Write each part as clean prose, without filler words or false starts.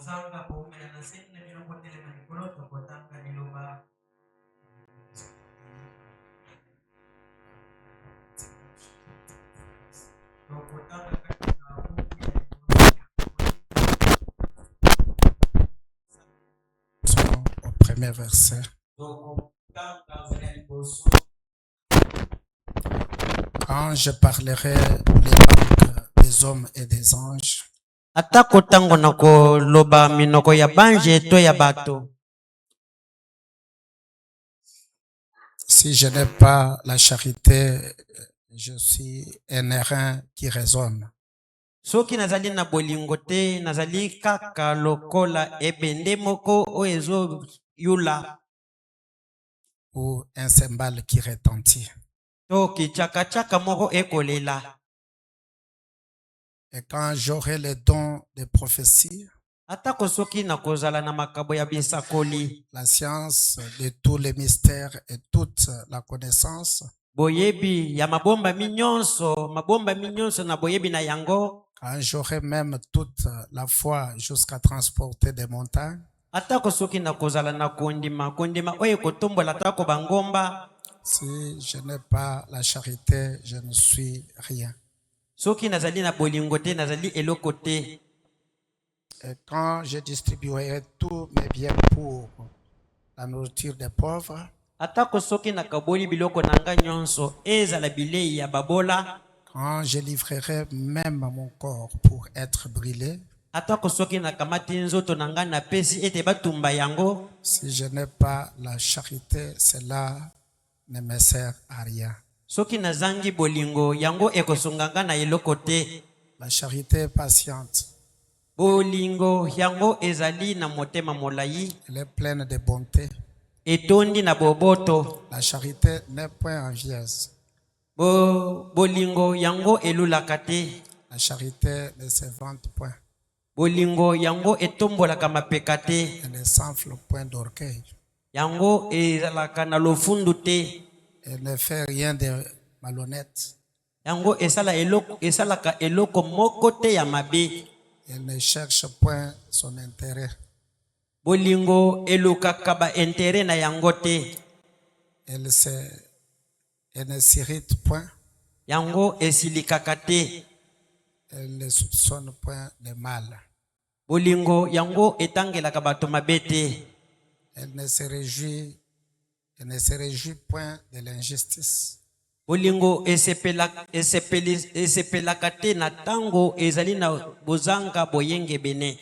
Au premier verset. Quand je parlerai les langues des hommes et des anges, atako tango na koloba minoko ya banje to ya bato, si je n'ai pas la charité, je suis un airain qui résonne. soki nazali na bolingo te, nazali kaka lokola ebende moko oyo ezoyula, Ou un cymbale qui retentit. to kichaka moko ekolela. Et quand j'aurai le don de prophétie, Atako soki na kozala na makabo ya bisakoli, la science de tous les mystères et toute la connaissance, boyebi ya mabomba minyonso na boyebi na yango, quand j'aurai même toute la foi jusqu'à transporter des montagnes, atako soki na kozala na kondima oyo kotombola atako bangomba, si je n'ai pas la charité, je ne suis rien. soki nazali na bolingo te, nazali eloko te. Et quand je distribuerai tous mes biens pour la nourriture des pauvres, atako soki nakaboli biloko nanga nyonso ezala bilei ya babola, quand je livrerai même mon corps pour être brûlé, atako soki nakamati nzoto nanga na pesi ete batumba yango, si je n'ai pas la charité, cela ne me sert à rien. soki nazangi bolingo yango ekosunganga na eloko te. La charité est patiente. Bolingo yango ezali na motema molai, Elle est pleine de bonté. etondi na boboto. La charité n'est point envieuse. Bolingo yango elulaka te. La charité ne se vante point. Bolingo yango etombolaka mapeka te. Elle ne s'enfle point d'orgueil. Yango ezalaka na lofundu te. Elle ne fait rien de malhonnête. Yango esalaka eloko moko te ya mabe. Elle ne cherche point son intérêt. Bolingo elukaka ba intérêt na yango te. Elle ne s'irrite point. Yango esilikaka te. Elle ne soupçonne point de mal. Bolingo yango etangelaka bato mabe te. Elle ne se réjouit point de l'injustice. Bolingo esepelaka te na tango ezali na bozanga boyenge bene.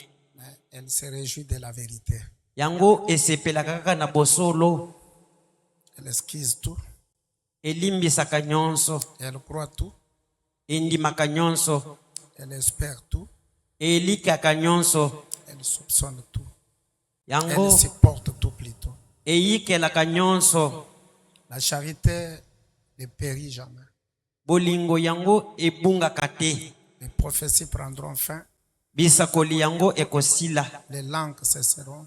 Elle se réjouit de la vérité. Yango esepelaka kaka na bosolo. Elle esquisse tout. Elimbisaka nyonso. Elle croit tout. Endimaka nyonso. Elle espère tout. Elikaka nyonso. Elle soupçonne tout. Yango elle supporte tout plutôt. Eyikelaka nyonso. La charité ne périt jamais. Bolingo yango ebungaka te. Les prophéties prendront fin. Bisakoli yango ekosila. Les langues cesseront.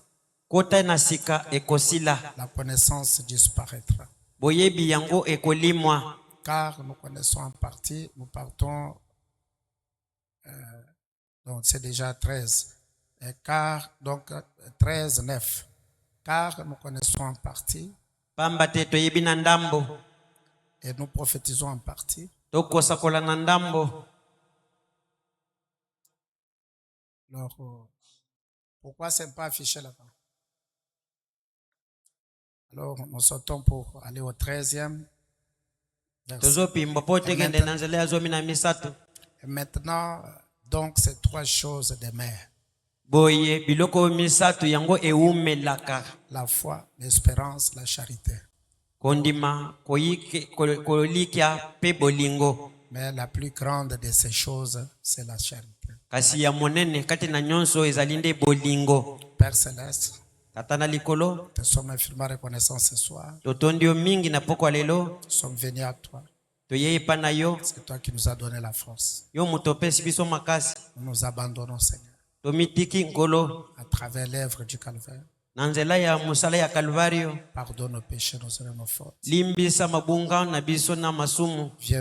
Kota na sika ekosila. La connaissance disparaîtra. Boyebi yango ekolimwa. Car nous connaissons en partie, nous partons, donc c'est déjà 13. Donc 13, 9. Car nous connaissons en partie. Pambate toyebi na ndambo. Et nous prophétisons en partie. Tokosakola na ndambo. Alors, pourquoi ce n'est pas affiché là-bas? Alors, nous sautons pour aller au 13e. Et maintenant, donc, c'est trois choses de mère. La foi, l'espérance, la charité. Mais la plus grande de ces choses, c'est la charité. Père Céleste, te sommes infiniment reconnaissants ce soir. Nous sommes venus à toi. C'est toi qui nous as donné la force. Nous nous abandonnons, Seigneur, à travers l'œuvre du Calvaire. Pardonne nos péchés, nos fautes. Viens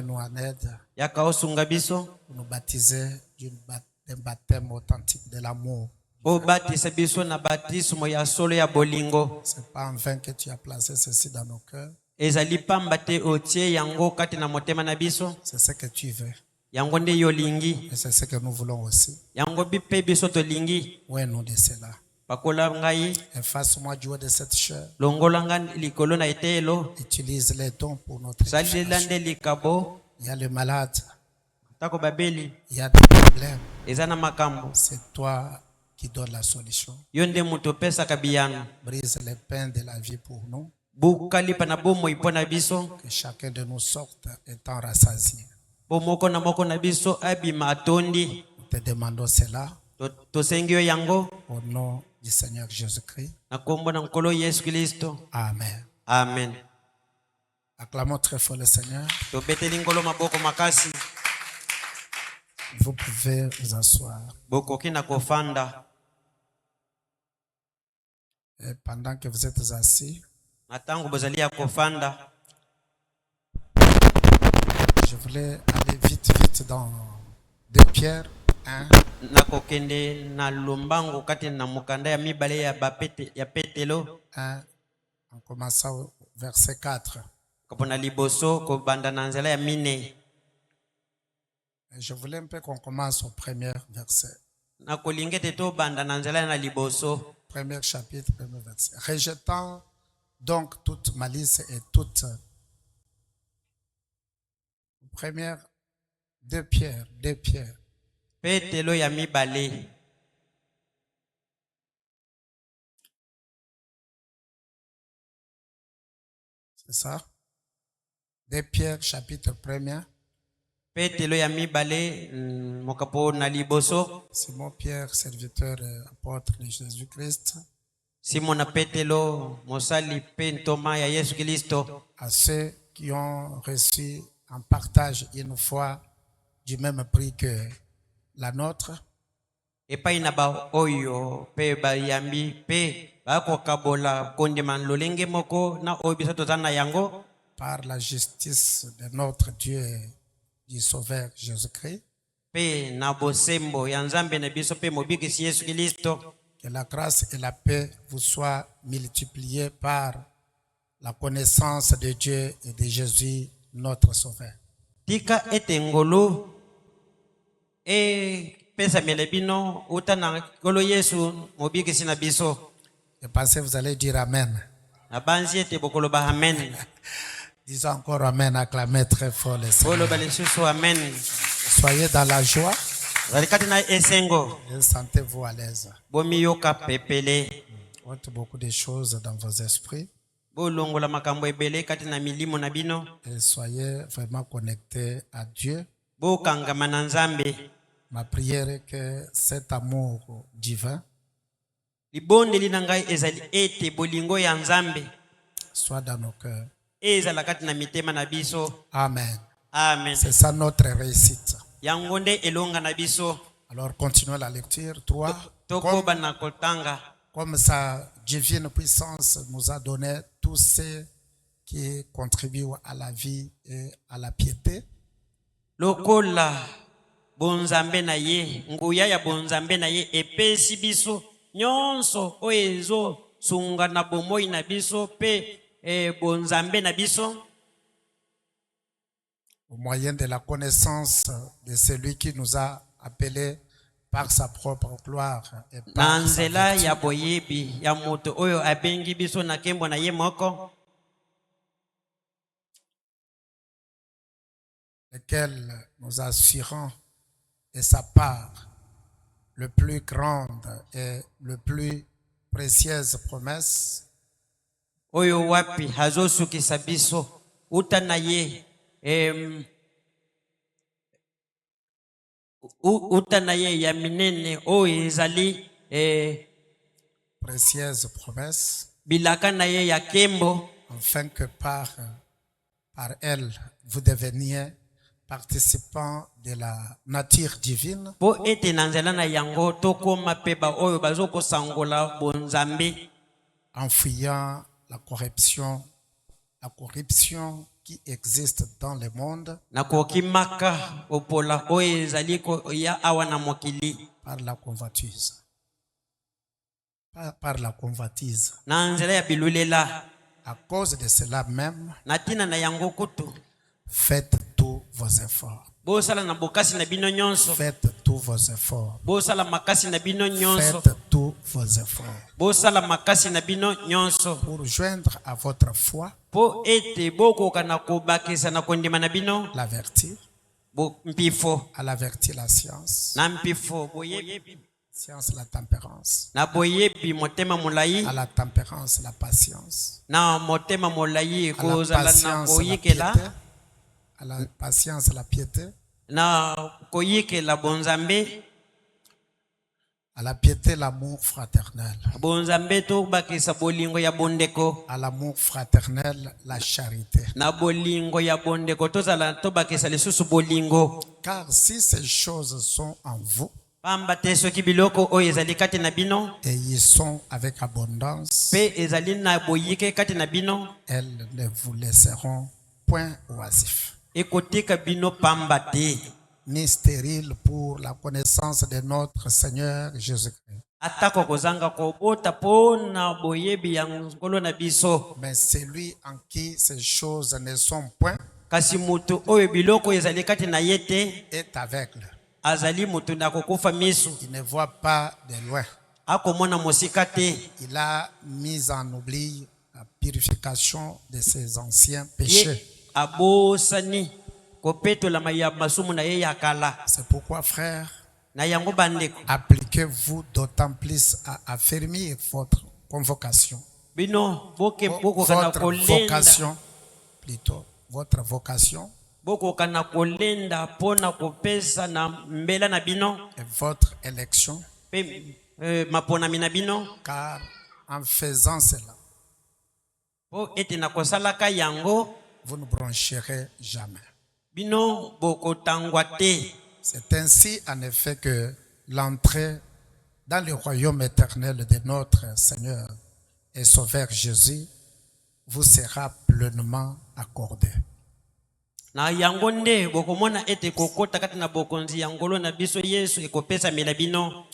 nous en aide. Pour nous baptiser d'un baptême authentique de l'amour. obatisa biso na batismo ya solo ya bolingo. C'est pas en vain que tu as placé ceci dans nos cœurs. Ezali pamba te otie yango kati na motema na biso. C'est ce que tu veux. Yango nde yolingi. Et c'est ce que nous voulons aussi. Yango bipe biso tolingi. Ouais, nous de cela. Pakola ngai. Efface-moi du haut de cette chair. Longolanga likolo na etelo. Utilise les dons pour notre Salilande likabo. Il y a le malade. Tako babeli. Il y a des problèmes. Ezana makambo. C'est toi qui donne la solution. Yonde muto pesa kabiyano. Brise les peines de la vie pour nous. Bukali pana bomo ipona biso. Que chacun de nous sorte étant rassasié. Bomoko na moko na biso abima atondi. Nous te demandons cela. Tosengio yango. Au nom du Seigneur Jésus-Christ. Na kombo na nkolo Yesu Kristo. Amen. Amen. Acclamons très fort le Seigneur. Tobeteli ngolo maboko makasi. Vous pouvez vous asseoir. Bokoki na kofanda. Et pendant que vous êtes assis, Natango bozali ya kofanda. je voulais aller vite dans 2 Pierre 1. Nakokende na lombango kati na mukanda ya mibale ya bapete ya petelo. 1, en commençant au verset 4. Kapona liboso ko banda na nzela ya mine. Et je voulais un peu qu'on commence au premier verset. Nakolingete to banda na nzela na liboso. Premier chapitre, premier verset. Rejetant donc toute malice et toute... Première, 2 Pierre. Petelo ya mibale. C'est ça? 2 Pierre, chapitre 1er. Petelo ya mibale mokapo na liboso. Simon Pierre, serviteur et apôtre de Jésus-Christ. Simon Petelo, mosali pentoma ya Yesu Kristo. À ceux qui ont reçu en partage une foi du même prix que la nôtre. Epai na ba oyo pe ba yambi pe ba ko kabola kondeman lolenge moko na obiso tozana yango. Par la justice de notre Dieu et du Sauveur Jésus-Christ. Pe na bosembo ya Nzambe na biso pe mobikisi Yesu Kristo. Que la grâce et la paix vous soient multipliées par la connaissance de Dieu et de Jésus, notre Sauveur. Tika etengolo pesa melebino utana kolo Yesu mobikisi na biso. Je pensais que vous allez dire Amen. Na banzi ete bokolo ba amen. Disons encore Amen, acclamez très fort le Seigneur. Bolo balisusu amen. Soyez dans la joie et sentez-vous à l'aise. Faites beaucoup de choses dans vos esprits. Et soyez vraiment connectés à Dieu. Ma prière est que cet amour divin soit dans nos cœurs. Amen. Amen. C'est ça notre réussite. Alors continuons la lecture. 3. Comme sa divine puissance nous a donné tous ceux qui contribuent à la vie et à la piété. Lokola bonzambe na ye nguya ya bonzambe na ye epesi biso nyonso oezo sunga na bomoi na biso pe bonzambe na biso. Au moyen de la connaissance de celui qui nous a appelés par sa propre gloire et par sa vertu. Ya boyebi ya moto oyo abengi biso na kembo na ye moko, lequel nous assurons de sa part le plus grande et le plus précieuse promesse. Oyo wapi hazosukisa biso utana ye utanaye ya minene oyo ezali précieuse promesse, bilaka na ye ya kembo, afin que par elle vous deveniez participants de la nature divine, po ete na nzela na yango tokoma pe ba oyo bazokosangola bonzambe, en fuyant la corruption qui existe dans le monde opola oyo ezali ko ya awa na mokili par la convoitise. par la convoitise. na nzela ya bilulela. À cause de cela même, Na tina na yango kutu faites tous vos efforts. bosala na bokasi na bino nyonso. Faites tous vos efforts. Bosala makasi na bino nyonso. Faites tous vos efforts. Bosala makasi na bino nyonso. Pour joindre à votre foi Po ete bokoka na kobakisa na kondima na bino la vertu, mpifo. à la vertu la science, Na mpifo boyebi. science la tempérance, Na boyebi motema molai. à la tempérance la patience, Na motema molai à la kozala na patience la koyikela. piété, à la patience la piété, Na koyikela bonzambe. à la piété l'amour fraternel, Bonzambe to bakisa bolingo ya bondeko. à l'amour fraternel la charité. Na bolingo ya bondeko tozala to bakisa lisusu bolingo. Car si ces choses sont en vous Pamba te soki biloko oyo ezali kati na bino et ils sont avec abondance, pe ezali na boyike kati na bino, elles ne vous laisseront point oisifs, ekotika bino pamba te, ni stériles pour la connaissance de notre Seigneur Jésus-Christ. atako kozanga kobota pona boyebi ya nkolo na biso. Mais celui en qui ces choses ne sont point Kasi mutu oyo biloko ezali kati na ye te est aveugle. azali mutu na kokufa misu, Il ne voit pas de loin. akomona mosika te. Il a mis en oubli la purification de ses anciens Ye péchés. abosani kopetolama ya masumu na ye ya kala. C'est pourquoi, frères, Na yango bandeko appliquez-vous d'autant plus à affermir votre convocation. bino bokoka na Votre kolenda. vocation, plutôt, votre vocation Bokoka na kolenda pona kopesa na mbela na bino et votre élection, pe maponami na bino car en faisant cela, po ete na kosalaka yango vous ne broncherez jamais. bino bokotangwa te. C'est ainsi, en effet, que l'entrée dans le royaume éternel de notre Seigneur et Sauveur Jésus vous sera pleinement accordée. Na yango nde bokomona ete kokota kati na bokonzi ya ngolo na biso Yesu ekopesa mela bino.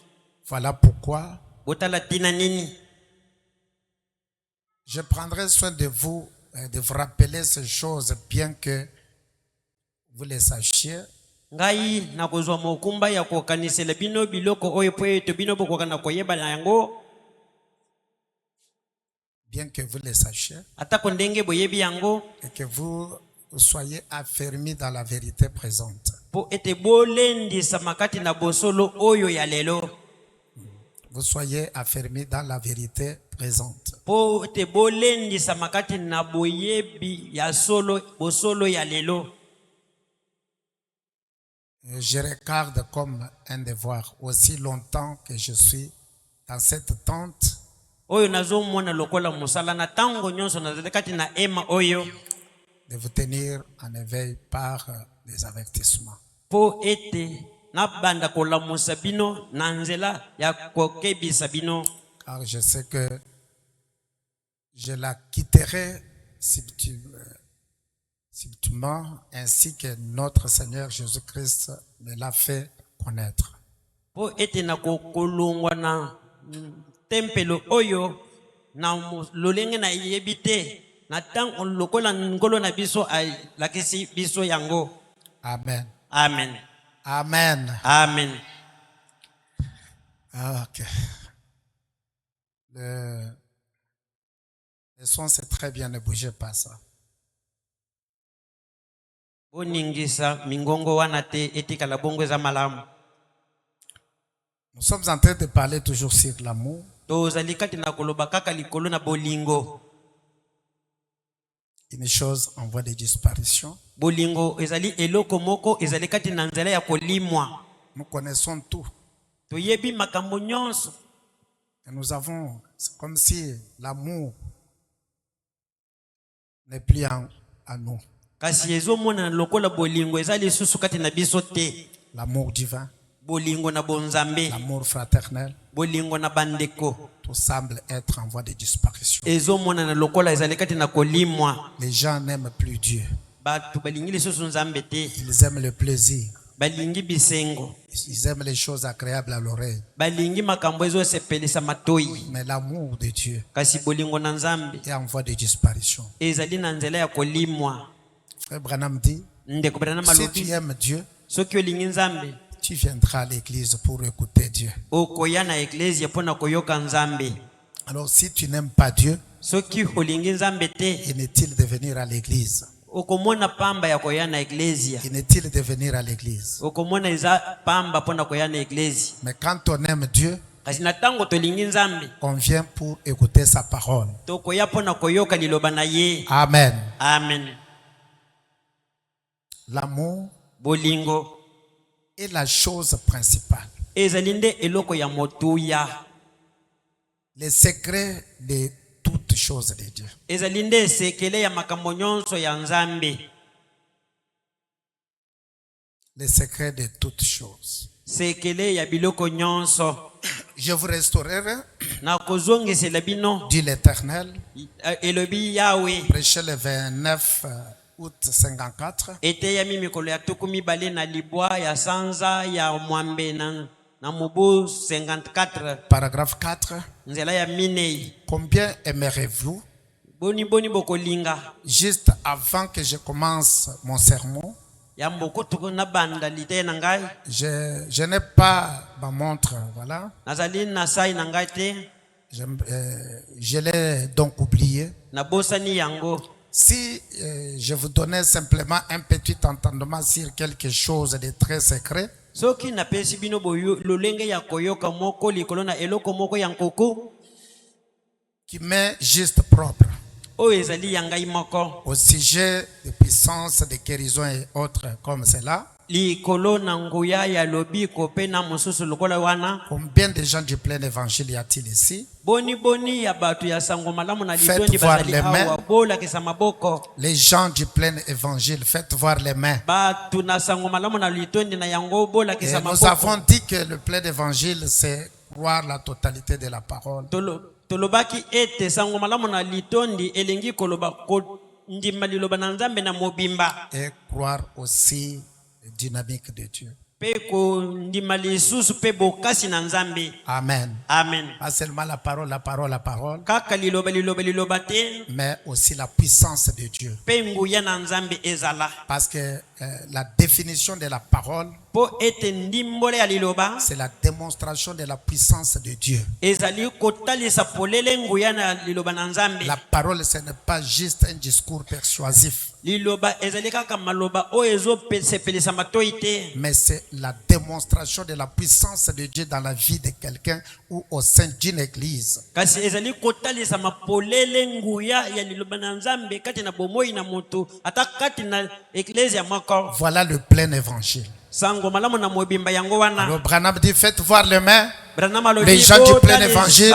Voilà pourquoi Botala tina nini je prendrai soin de vous rappeler ces choses, bien que vous les sachiez. ngai na kozwa mokumba ya kokanisela bino biloko oyo po ete bino bokoka na koyeba na yango, Bien que vous les sachiez atako ndenge boyebi yango, et que vous soyez affermis dans la vérité présente. po ete bolendisa makati na bosolo oyo ya lelo. Vous soyez affermis dans la vérité présente. Po ete bolendisa makati na boyebi ya solo bosolo ya lelo. Je regarde comme un devoir, aussi longtemps que je suis dans cette tente, Oyo nazomona lokola musala na tango nyonso nazali kati na ema oyo, de vous tenir en éveil par des avertissements. po ete nabanda kolamusa bino na nzela ya kokebisa bino. Car je sais que je la quitterai subtilement, ainsi que notre Seigneur Jésus-Christ me l'a fait connaître. Po ete na kokolongwa na tempelo oyo na lolenge na yebi te na tango lokola ngolo na biso lakisi biso yango. Amen. Amen. Amen. Amen. Ok. Le son, c'est très bien, ne bougez pas ça. Boningisa mingongo wana te etikala bongo eza malamu. Nous sommes en train de parler toujours sur l'amour. Tozali kati na koloba kaka likolo na bolingo. Une chose en voie de disparition. Bolingo ezali eloko moko ezali kati na nzela ya kolimwa. Nous connaissons tout. Toyebi makambo nyonso. Et nous avons, c'est comme si l'amour n'est plus en nous. Kasi ezomona lokola bolingo ezali susu kati na biso te. L'amour divin, Bolingo na bonzambe, l'amour fraternel, bolingo na bandeko, tout semble être en voie de disparition. ezomona na lokola ezali kati na kolimwa. Les gens n'aiment plus Dieu. Batu balingi lisusu nzambe te. Ils aiment le plaisir. balingi bisengo, Ils aiment les choses agréables à l'oreille. balingi makambo ezosepelisa matoi, Mais l'amour de Dieu kasi bolingo na Nzambe est en voie de disparition. ezali na nzela ya kolimwa. Frère Branham dit, Ndeko Branham si tu alobi, aimes Dieu, soki olingi Nzambe tu viendras à l'église pour écouter Dieu. okoya na eklezia mpo na koyoka Nzambe. Alors si tu n'aimes pas Dieu, Soki olingi Nzambe te, inutile de venir à l'église. okomona pamba ya koya na eklezia, Inutile de venir à l'église. okomona eza pamba mpo na koya na eklezia. Mais quand on aime Dieu, Kasi na ntango tolingi Nzambe, on vient pour écouter sa parole. tokoya mpo na koyoka liloba na ye. Amen. Amen. L'amour Bolingo est la chose principale. ezali nde eloko ya motuya, Le secret de toutes choses de Dieu. ezali nde esekele ya makambo nyonso ya Nzambe. Le secret de toutes choses. Sekele ya biloko nyonso. Je vous restaurerai, Na kozongisela bino, dit l'Éternel. elobi Yawe, Prêché le 29 août 54. eteyami mikolo ya tuku mibale na libwa ya sanza ya mwambe na mobu 54, Paragraphe 4. nzela ya minei. Combien aimerez-vous, Boni bokolinga juste avant que je commence mon sermon, ya mboko tuku na banda lite na ngai, je n'ai pas ma montre, voilà. nazali na sai na ngai te, Je l'ai donc oublié. na bosani yango. Si je vous donnais simplement un petit entendement sur quelque chose de très secret, Soki napesi bino boyo lolenge ya koyoka moko likolo na eloko moko ya nkoko, qui m'est juste propre, oyo ezali ya ngai moko, au sujet de puissance, de guérison et autres comme cela, likolo na nguya ya lobiko pe na mosusu lokola wana. combien de gens du plein évangile y a-t-il ici? Boni ya batu ya sango malamu na Faites litondi voir bazali les mains. awa bolakisa maboko. Les gens du plein évangile, faites voir les mains. Batu na sango malamu na litondi na yango Et bolakisa nous avons maboko. dit que le plein évangile, c'est croire la totalité de la parole. Tolobaki ete sango malamu na litondi elengi koloba ko ndima liloba na Nzambe na mobimba, Et croire aussi la dynamique de Dieu. pe ko ndima lisusu pe bokasi na Nzambe. Amen. Amen. Pas seulement la parole, la parole, la parole, Kaka liloba te, mais aussi la puissance de Dieu. pe nguya na Nzambe ezala. Parce que la définition de la parole, Po ete ndimbole ya liloba c'est la démonstration de la puissance de Dieu. ezali kotalisa polele nguya na liloba na Nzambe. La parole, ce n'est pas juste un discours persuasif, Liloba ezali kaka maloba oyo ezosepelisa matoi te, mais c'est la démonstration de la puissance de Dieu dans la vie de quelqu'un ou au sein d'une église. kasi ezali kotalisa mapolele nguya ya liloba na Nzambe kati na bomoi na moto ata kati na eklezia moko. Voilà le plein évangile. Sango malamu na mobimba yango wana. Alors Branham dit, faites voir les mains. Branham alobi, Les gens du plein évangile,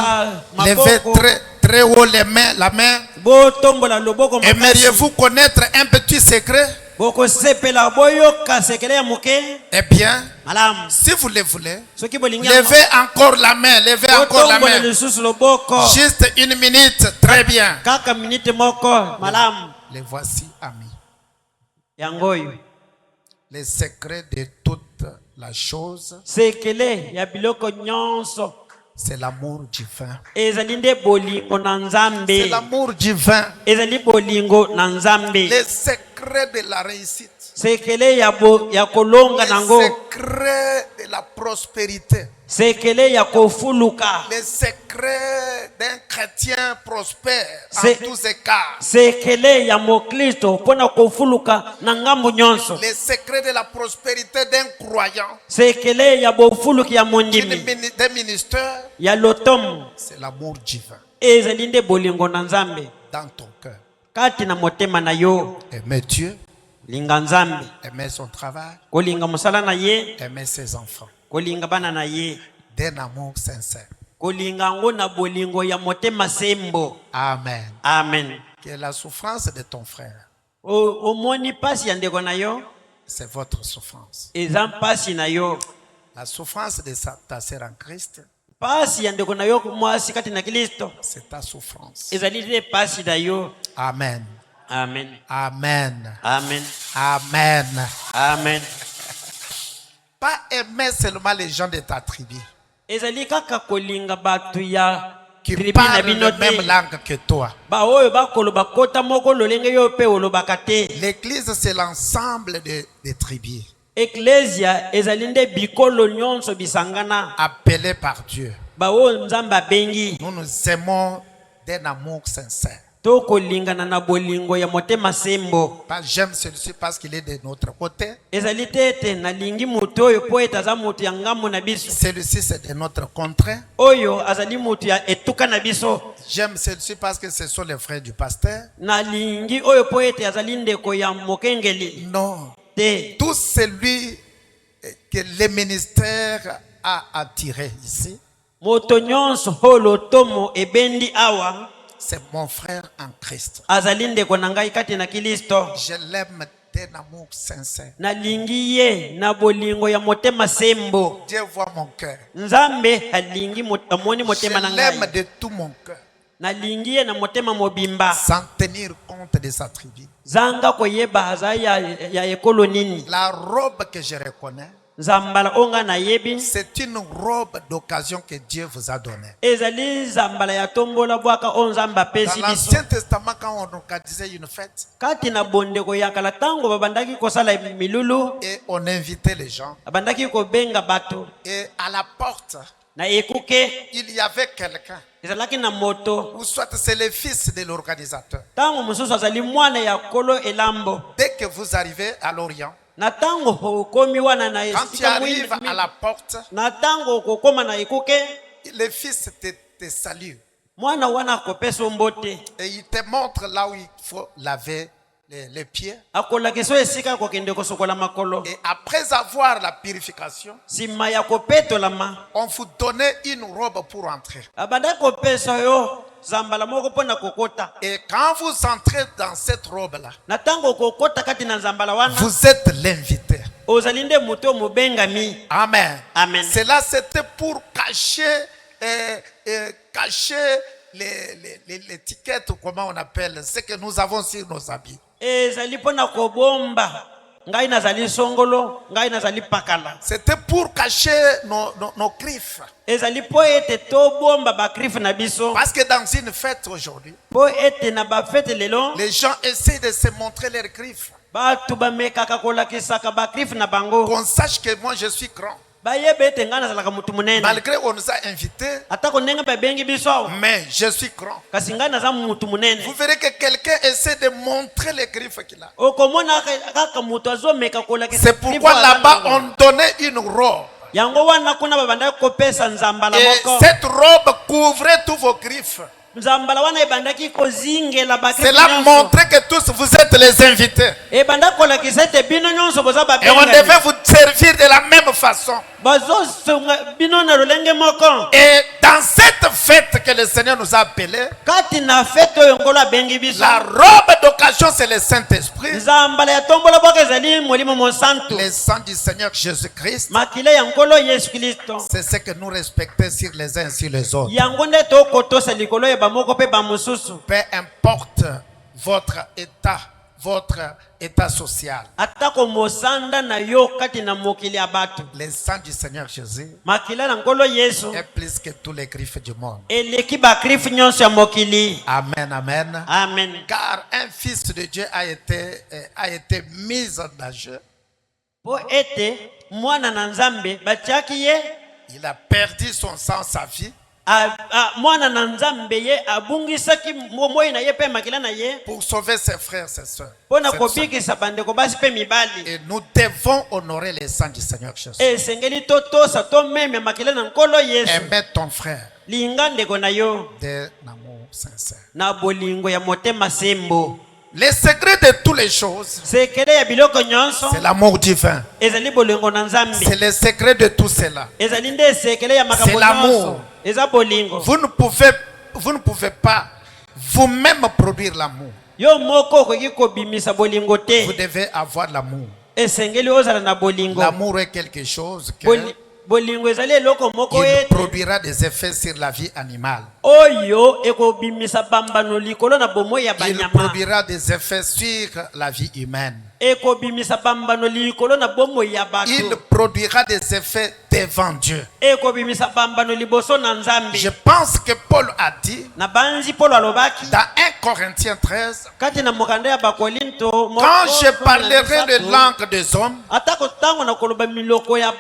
levez très haut les mains, la main. botombola loboko makasi. Aimeriez-vous connaître un petit secret? Boko sepela boyoka sekele ya moke. Eh bien, Malamu. si vous le voulez, Soki bolingi levez encore la main, levez encore la botombola main. lisusu loboko. Juste une minute, très bien. Kaka minute moko. Malamu. Les voici, amis. Yangoyo. Les secrets de toute la chose, Sekele ya biloko nyonso c'est l'amour divin. ezali nde bolingo na C'est Nzambe. l'amour divin. Ezali bolingo na Nzambe. Les secrets de la réussite. Sekele ya kolonga Les nango. secrets de la prospérité. Sekele ya kofuluka. Les secrets d'un chrétien prospère en C'est- tous ces cas. Sekele ya mokristo mpona kofuluka na ngambo nyonso. Les secrets de la prospérité d'un croyant, Sekele ya bofuluki ya mondimi d'un ministère, ya lotomo c'est l'amour divin ezali nde bolingo na Nzambe dans ton cœur. kati na motema na yo. Aimer Dieu, Linga Nzambe, aimer son travail, kolinga mosala na ye, aimer ses enfants, kolinga bana na ye, d'un amour sincère. kolinga ngo na bolingo ya motema sembo. Amen. Amen. Que la souffrance de ton frère, Omoni pasi ya ndeko na yo c'est votre souffrance. eza pasi na yo. La souffrance de ta sœur en Christ, Pasi ya ndeko na yo mwasi kati na Kristo c'est ta souffrance. ezali nde pasi na yo. Amen. Amen. Amen. Amen. Amen. Amen. Pas aimer seulement les gens de ta tribu ezali kaka kolinga batu ya qui tribu na parlent bino la même te langue que toi. ba oyo bakoloba kota moko lolenge yo pe olobaka te. L'église, c'est l'ensemble des tribus Ecclesia ezali nde bikolo nyonso bisangana appelées par Dieu. ba oyo nzambe abengi Nous nous aimons d'un amour sincère. tokolingana na bolingo ya motema sembo. Pas j'aime celui-ci parce qu'il est de notre côté. ezali te ete nalingi mutu oyo po ete aza mutu ya ngambo na biso Celui-ci, c'est de notre contraire. oyo azali mutu ya etuka na biso. J'aime celui-ci parce que ce sont les frères du pasteur. nalingi oyo po ete azali ndeko ya mokengeli Non. te. Tout celui que le ministère a attiré ici, moto nyonso oyo lotomo ebendi awa c'est mon frère en Christ. azali ndeko na ngai kati na Kristo. Je l'aime d'un amour sincère. nalingi ye na bolingo ya motema sembo. Dieu voit mon cœur. nzambe alingi amoni Je motema na l'aime ngai. de tout mon cœur, nalingi ye na motema mobimba sans tenir compte de sa tribu. zanga koyeba aza ya ekolo nini. La robe que je reconnais, nzambala onga na yebi c'est une robe d'occasion que Dieu vous a donnée. ezali nzambala ya tombola bwaka o nzambe Dans apesi biso. l'Ancien Testament, quand on organisait une fête kati na bondeko ya kala ntango babandaki kosala milulu et on invitait les gens, babandaki kobenga bato et à la porte, na ekuke il y avait quelqu'un, ezalaki na moto ou soit c'est le fils de l'organisateur. ntango mosusu azali mwana ya kolo elambo. Dès que vous arrivez à l'Orient, na ntango okomi wana na quand tu arrives à la porte, na ntango okokoma na ekuke le fils te salue mwana wana akopesa mbote et il te montre là où il faut laver les pieds. akolakisa esika kokende kosokola makolo. Et après avoir la purification, nsima ya kopetolama on vous donnait une robe pour entrer. abandaki kopesa yo zambala moko mpona kokota. Et quand vous entrez dans cette robe-là, na ntango okokota kati na nzambala wana vous êtes l'invité. ozali nde moto oyo mobengami. Amen. Amen. Cela, c'était pour cacher, cacher l'étiquette, comment on appelle, ce que nous avons sur nos habits. ezali mpona kobomba ngai nazali songolo ngai nazali pakala. C'était pour cacher nos griffes. ezali mpo ete tobomba bakrife na biso. Parce que dans une fête aujourd'hui, mpo ete na bafete lelo les gens essaient de se montrer leurs griffes. bato bamekaka kolakisaka bakrife na bango. Qu'on sache que moi je suis grand. bayeba ete ngai nazalaka mutu munene. Malgré on nous a invités, atako ndenge babengi biso awa mais je suis grand. kasi ngai naza mutu munene. Vous verrez que quelqu'un essaie de montrer les griffes qu'il a. okomona kaka mutu azomeka kolakisa. C'est pourquoi là-bas on donnait une robe. yango wana kuna babandaki kopesa nzambala Et moko. cette robe couvrait tous vos griffes. nzambala wana ebandaki kozingela bakrife Cela nyonso. montrait que tous vous êtes les invités. ebandaki kolakisa ete bino nyonso boza Et on babengami. devait vous servir de la même façon. bazosonga bino na lolenge moko. Et dans cette fête que le Seigneur nous a appelés, kati na fete oyo ngolo abengi biso. la robe d'occasion, c'est le Saint-Esprit. nzambala ya tombola bwaka ezali molimo mosantu. Le sang du Seigneur Jésus-Christ, makila ya nkolo yesu kristo. c'est ce que nous respectons sur les uns sur les autres. yango nde tokotosa likolo ya bamoko mpe bamosusu. Peu importe votre état social, atako mosanda na yo kati na mokili ya bato. le sang du Seigneur Jésus makila na nkolo yesu est plus que tous les griffes du monde. eleki bakrife nyonso ya mokili. Amen, amen. amen. Car un fils de Dieu a été mis en danger. po ete mwana na nzambe batiaki ye. Il a perdu son sang, sa vie, mwana na nzambe ye abungisaki moi na ye mpe makila na ye pour sauver ses frères, ses soeurs. mpona kobikisa bandeko basi mpe mibali. Et nous devons honorer le sang du Seigneur Jésus. esengeli totosa tomemya makila na nkolo yesu. Aimer ton frère linga ndeko na yo d'un amour sincère. na bolingo ya motema sembo. Le secret de toutes les choses, sekele ya biloko nyonso c'est l'amour divin. ezali bolingo na nzambe. C'est le secret de tout cela. ezali nde sekele ya makambo C'est l'amour. nyonso eza bolingo. Vous ne pouvez pas vous-même produire l'amour. yo moko okoki kobimisa bolingo Vous te. devez avoir l'amour. esengeli ozala na bolingo. L'amour est quelque chose que bolingo ezali eloko moko Il ete produira des effets sur la vie animale. oyo ekobimisa bambano likolo na bomoi ya Il banyama produira des effets sur la vie humaine. ekobimisa bambano likolo na bomoi ya Il bato produira des effets devant Dieu. ekobimisa bambano liboso na Je nzambe pense que Paul a dit na banzi polo alobaki dans 1 Corinthiens 13, kati na mokanda ya bakolinto quand je parlerai les langues des hommes atako ntango na koloba miloko ya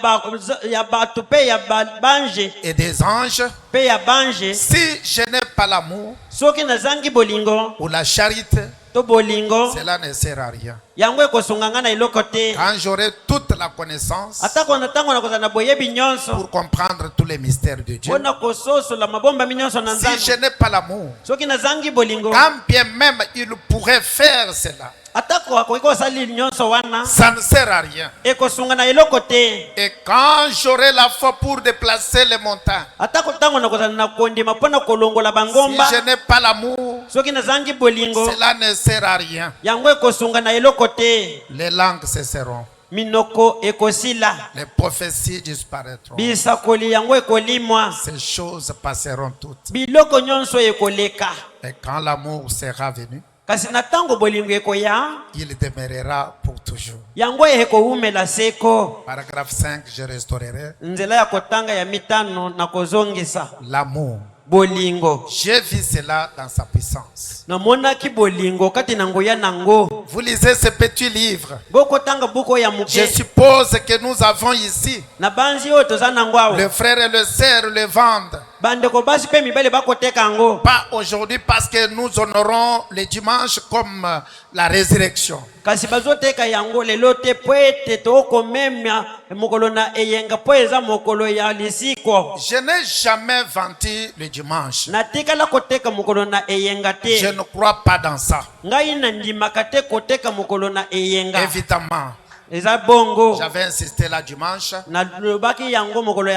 bato mpe ya banje et des anges, mpe ya banje si je n'ai pas l'amour soki nazangi bolingo ou la charité, to bolingo cela ne sert à rien. yango ekosunga nga na eloko te Quand j'aurai toute la connaissance atako na ntango na kozala na boyebi nyonso pour comprendre tous les mystères de Dieu, mpona kososola mabombami nyonso na si je nzambe n'ai pas l'amour, soki nazangi bolingo quand bien même il pourrait faire cela, atako akoki kosali nyonso wana ça ne sert à rien. ekosunga na eloko te Et quand j'aurai la foi pour déplacer les montagnes, atako ntango na kozala na kondima mpona kolongola si bangomba je n'ai pas l'amour, soki nazangi bolingo cela ne sert à rien. yango ekosunga na eloko te Les langues cesseront, minoko ekosila les prophéties disparaîtront, bisakoli yango ekolimwa ces choses passeront toutes. biloko nyonso ekoleka Et quand l'amour sera venu, kasi na ntango bolingo ekoya il demeurera pour toujours. yango ekowumela seko. Paragraphe 5, je restaurerai nzela ya kotanga ya mitano na kozongisa l'amour. bolingo J'ai vu cela dans sa puissance. namonaki bolingo kati na nguya nango Vous lisez ce petit livre. bokotanga buku ya Je moke suppose que nous avons ici, na banzi oyo toza nango awa le frère et le sœur le vendent. bandeko basi mpe mibale bakoteka yango Pas aujourd'hui parce que nous honorons le dimanche comme la résurrection. kasi bazoteka yango lelo te po ete tokomemya mokolo na eyenga po eza mokolo ya lisiko. Je n'ai jamais vendu le dimanche. natikala koteka mokolo na eyenga Je te ne crois pas dans ça. ngai nandimaka te koteka mokolo na eyenga Évidemment, eza bongo j'avais insisté là dimanche nalobaki yango mokolo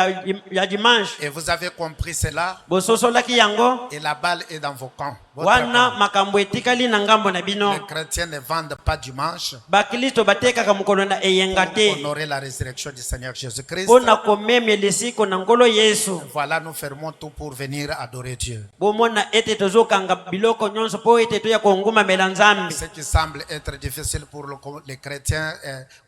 ya dimanche et vous avez compris cela. bososolaki yango Et la balle est dans vos camps. Votre wana camp. makambo etikali na ngambo na bino Les chrétiens ne vendent pas dimanche bakristo batekaka mokolo na eyenga pour te honorer la résurrection du Seigneur Jésus-Christ. mpona komemya lisiko na ngolo yesu. Voilà, nous fermons tout pour venir adorer Dieu. bomona ete tozokanga biloko nyonso mpo ete toya kongumamela nzambe. Ce qui semble être difficile pour les chrétiens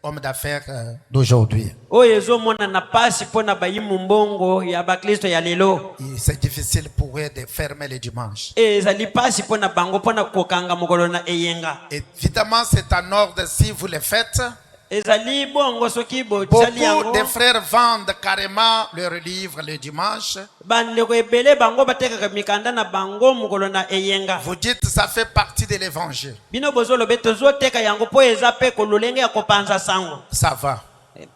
hommes d'affaires d'aujourd'hui. oyo ezomona na pasi mpona bayimu mbongo ya bakristo ya lelo. C'est difficile pour eux de fermer le dimanche. ezali pasi mpona bango mpona kokanga mokolo na eyenga. Évidemment, c'est en ordre si vous le faites. ezali bongo soki bosali yango. Beaucoup de frères vendent carrément leurs livres le dimanche. bandeko ebele bango batekaka mikanda na bango mokolo na eyenga. Vous dites ça fait partie de l'évangile. bino bozolobe tozoteka yango mpo eza mpe kololenge ya kopanza sango. Ça va.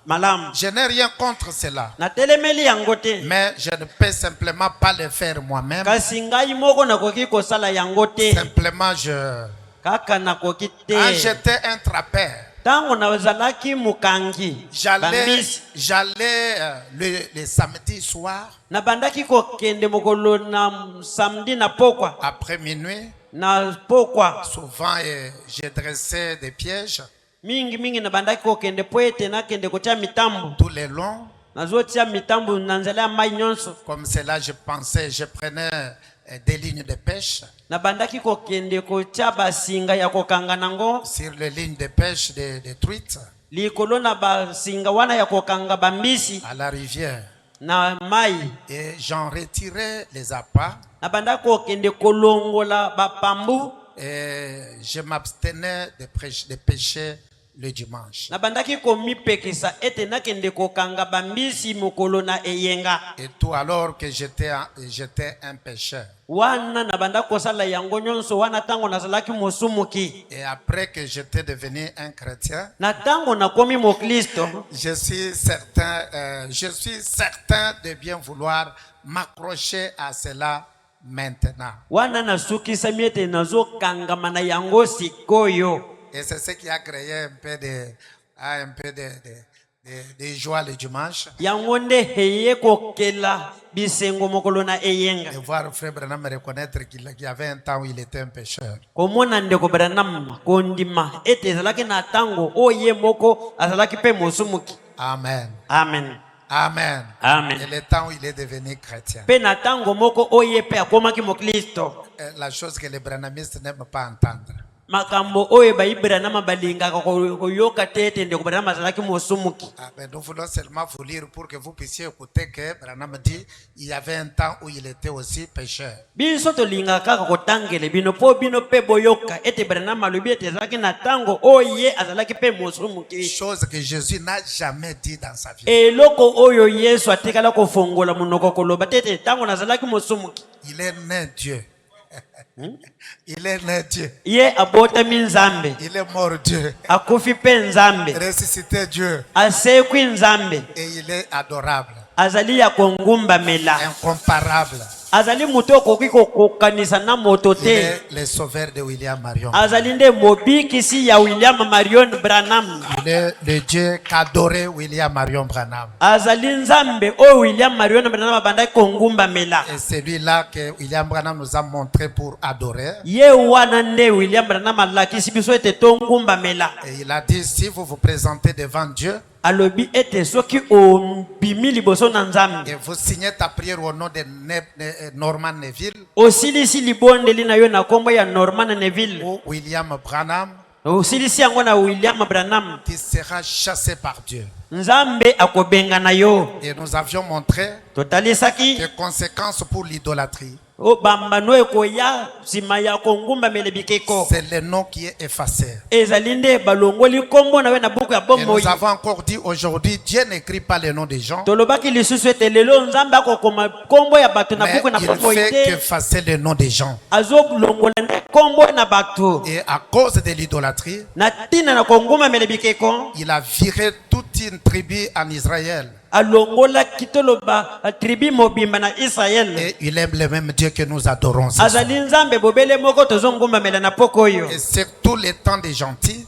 malamu Je n'ai rien contre cela. natelemeli yango te Mais je ne peux simplement pas le faire moi-même. kasi ngai moko nakoki kosala yango te. Simplement, kaka nakoki quand te. j'étais un trappeur, ntango nazalaki mokangi bambisi j'allais le samedi soir, nabandaki kokende mokolo na samedi na pokwa après minuit. na pokwa Souvent, je dressais des pièges mingi nabandaki kokende po ete nakende kotia mitambo tout le long. nazotia mitambo na nzela ya mai nyonso. Comme cela, je pensais, je prenais des lignes de pêche. nabandaki kokende kotia basinga ya kokanga nango Sur les lignes de pêche des truites, likolo na basinga wana ya kokanga bambisi à la rivière. na mai. Et j'en retirais les appâts nabandaki kokende kolongola bapambu. et je m'abstenais de pêcher le dimanche. nabandaki komipekisa ete nakende kokanga bambisi mokolo na eyenga. Et tout alors que j'étais un pécheur. wana nabandaki kosala yango nyonso wana ntango nazalaki mosumuki. Et après que j'étais devenu un chrétien, na ntango nakomi moklisto je suis certain de bien vouloir m'accrocher à cela maintenant. wana nasukisami ete nazokangama na yango sikoyo. Et c'est ce qui a créé un peu de joie le dimanche. yango nde eye kokela bisengo mokolo na eyenga. Et voir frère Branham me reconnaître qu'il y avait un temps où il était un pécheur. komona ndeko Branham kondima ete ezalaki na ntango oyo ye moko azalaki mpe mosumuki. Amen. amen. Amen. Amen. Et le temps où il est devenu chrétien. Pe na tango moko oye pe akomaki mokristo. La chose que les branamistes n'aiment pas entendre. Makambo oye ba Ibranama balingaka koyoka tete ndeko Branham azalaki mosumuki. Nous voulons seulement vous lire pour que vous puissiez écouter que Branham dit il y avait un temps où il était aussi pécheur. Biso tolingaka kaka kotangele bino po bino pe boyoka ete Branham alobi ete azalaki na tango oye azalaki pe mosumuki. Chose que Jésus n'a jamais dit dans sa vie. Eloko oyo Yesu atikala kofongola munoko koloba tete tango nazalaki mosumuki. Il est né Dieu. Il est né Dieu. Ye abotami Nzambe. Il est mort Dieu. Akufi pe Nzambe. Ressuscité Dieu. Asekwi Nzambe. Et il est adorable. Azali ya kongumba mela. Incomparable. Azali muto okoki kokanisa na moto Il te. est le sauveur de William Marion. Azali nde mobikisi ya William Marion Branham. Il est le Dieu qu'adorait William Marion Branham. Azali Nzambe o William Marion Branham abandaki kongumba mela. Et c'est lui-là que William Branham nous a montré pour adorer. Ye wana nde William Branham alakisi biso ete tongumba mela. Et il a dit, si vous vous présentez devant Dieu, Alobi ete soki obimi liboso na Nzambe. et vous signez ta prière au nom de Norman Neville Osilisi libondeli na yo na kombo ya Norman Neville. ou William Branham, Osilisi yango na William Branham. qui sera chassé par Dieu. Nzambe akobenga na yo. Et nous avions montré Totalisaki les conséquences pour l'idolâtrie. o bambano ekoya sima ya kongumba mele bikeko. C'est le nom qui est effacé. Ezali nde balongoli kombo na we na buku ya Et bomoi. nous avons encore dit aujourd'hui, Dieu n'écrit pas les noms des gens, Tolobaki lisusu ete lelo Nzambe akokoma kombo ya bato na mais buku na il bomoi fait te. qu'effacer les noms des gens. Azolongola nde kombo na bato. Et à cause de l'idolâtrie, Na tina na kongumba mele bikeko. il a viré toute une tribu en Israël. Alongola kitoloba tribi mobimba na Israël. Et il aime le même Dieu que nous adorons. Azali Nzambe bobele moko tozongumba mele na poko yo. Et c'est tout le temps des gentils.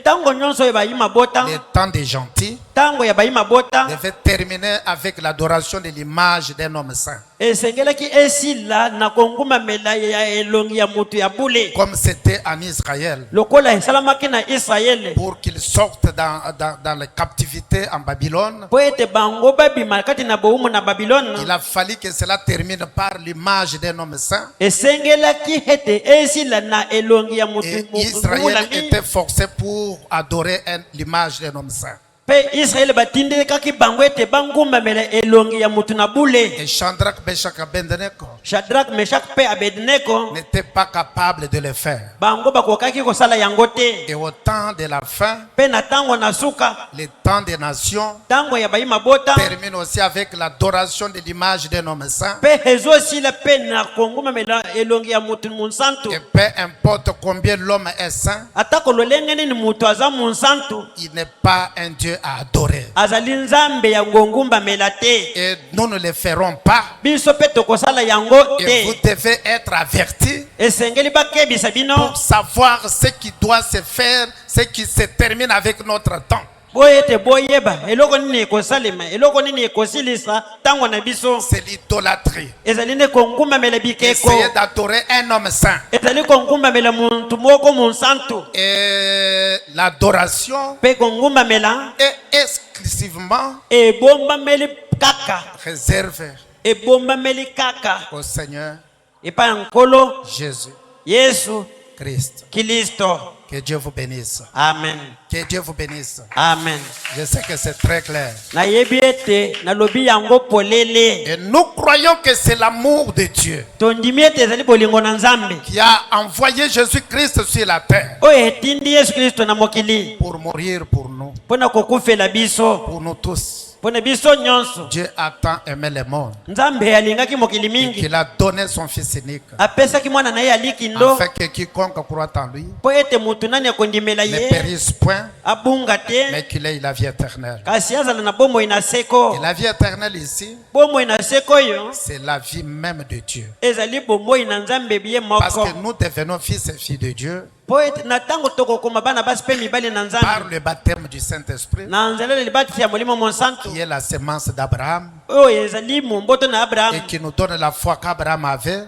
Tango nyonso ya bayima bota. Le temps des gentils Tango ya bayima bota. devait terminer avec l'adoration de l'image d'un homme saint. Esengelaki esila na kongumba mela ya elongi ya mutu ya bule. Comme c'était en Israël. Lokola esalamaki na Israël. Pour qu'ils sortent dans la captivité en Babylone, Po ete bango babima kati na boumu na Babylone. il a fallu que cela termine par l'image d'un homme saint. Esengelaki ete esila na elongi ya mutu Et Israël était forcé pour adorer l'image d'un homme saint. Pe Israël batinde kaki bango ete bangumba mela elongi ya mutu na bule. Et Shadrach, Meshach et Abednego Shadrach, Meshach pe Abednego n'étaient pas capables de le faire. bango bakokaki kosala yango te. Et au temps de la fin, Pe na tango na suka le temps des nations tango ya bayima bota termine aussi avec l'adoration de l'image d'un homme saint. pe ezosila pe na konguma mela elongi ya mutu munsantu. Et peu importe combien l'homme est saint, Atako lolenge nini mutu aza munsantu il n'est pas un Dieu à adorer. azali Nzambe ya ngongumba mela te. Et nous ne le ferons pas. Biso pe tokosala yango Et vous te. devez être avertis Esengeli bakebisa bino pour savoir ce qui doit se faire, ce qui se termine avec notre temps. boyete boyeba eloko nini ekosalema eloko nini ekosilisa tango na biso. C'est l'idolâtrie. Ezali nde kongumba mela bikeko. Essayez d'adorer un homme saint. Ezali kongumba mela muntu moko munsantu. Et l'adoration Pe kongumba mela est exclusivement ebombameli kaka. réservée Ebombameli kaka au Seigneur epa ya nkolo Jésus Yesu Christ. Kristo. Que Dieu vous bénisse. Amen. Que Dieu vous bénisse. Amen. Je sais que c'est très clair. Nayebi ete nalobi yango polele. Et nous croyons que c'est l'amour de Dieu Tondimi ete ezali bolingo na Nzambe qui a envoyé Jésus-Christ sur la terre oyo etindi Yesu Kristo na mokili pour mourir pour nous, mpona kokufela biso pour nous tous. mpona biso nyonso. Dieu a tant aimé le monde Nzambe alingaki mokili mingi qu'il a donné son Fils unique apesaki mwana na ye alikindo afin que quiconque croit en lui mpo ete mutu nani akondimela ne ye périsse point, abunga te mais qu'il ait la vie éternelle. kasi azala na bomoi na seko. Et la vie éternelle ici, Bomoi na seko oyo c'est la vie même de Dieu. ezali bomoi na Nzambe biye Parce moko. que nous devenons fils et filles de Dieu Po ete na tango tokokoma bana basi mpe mibali na par Nzambe le baptême du Saint-Esprit, na nzela libakisi ya molimo monsantu qui est la sémence d'Abraham, et qui nous donne la foi qu'Abraham avait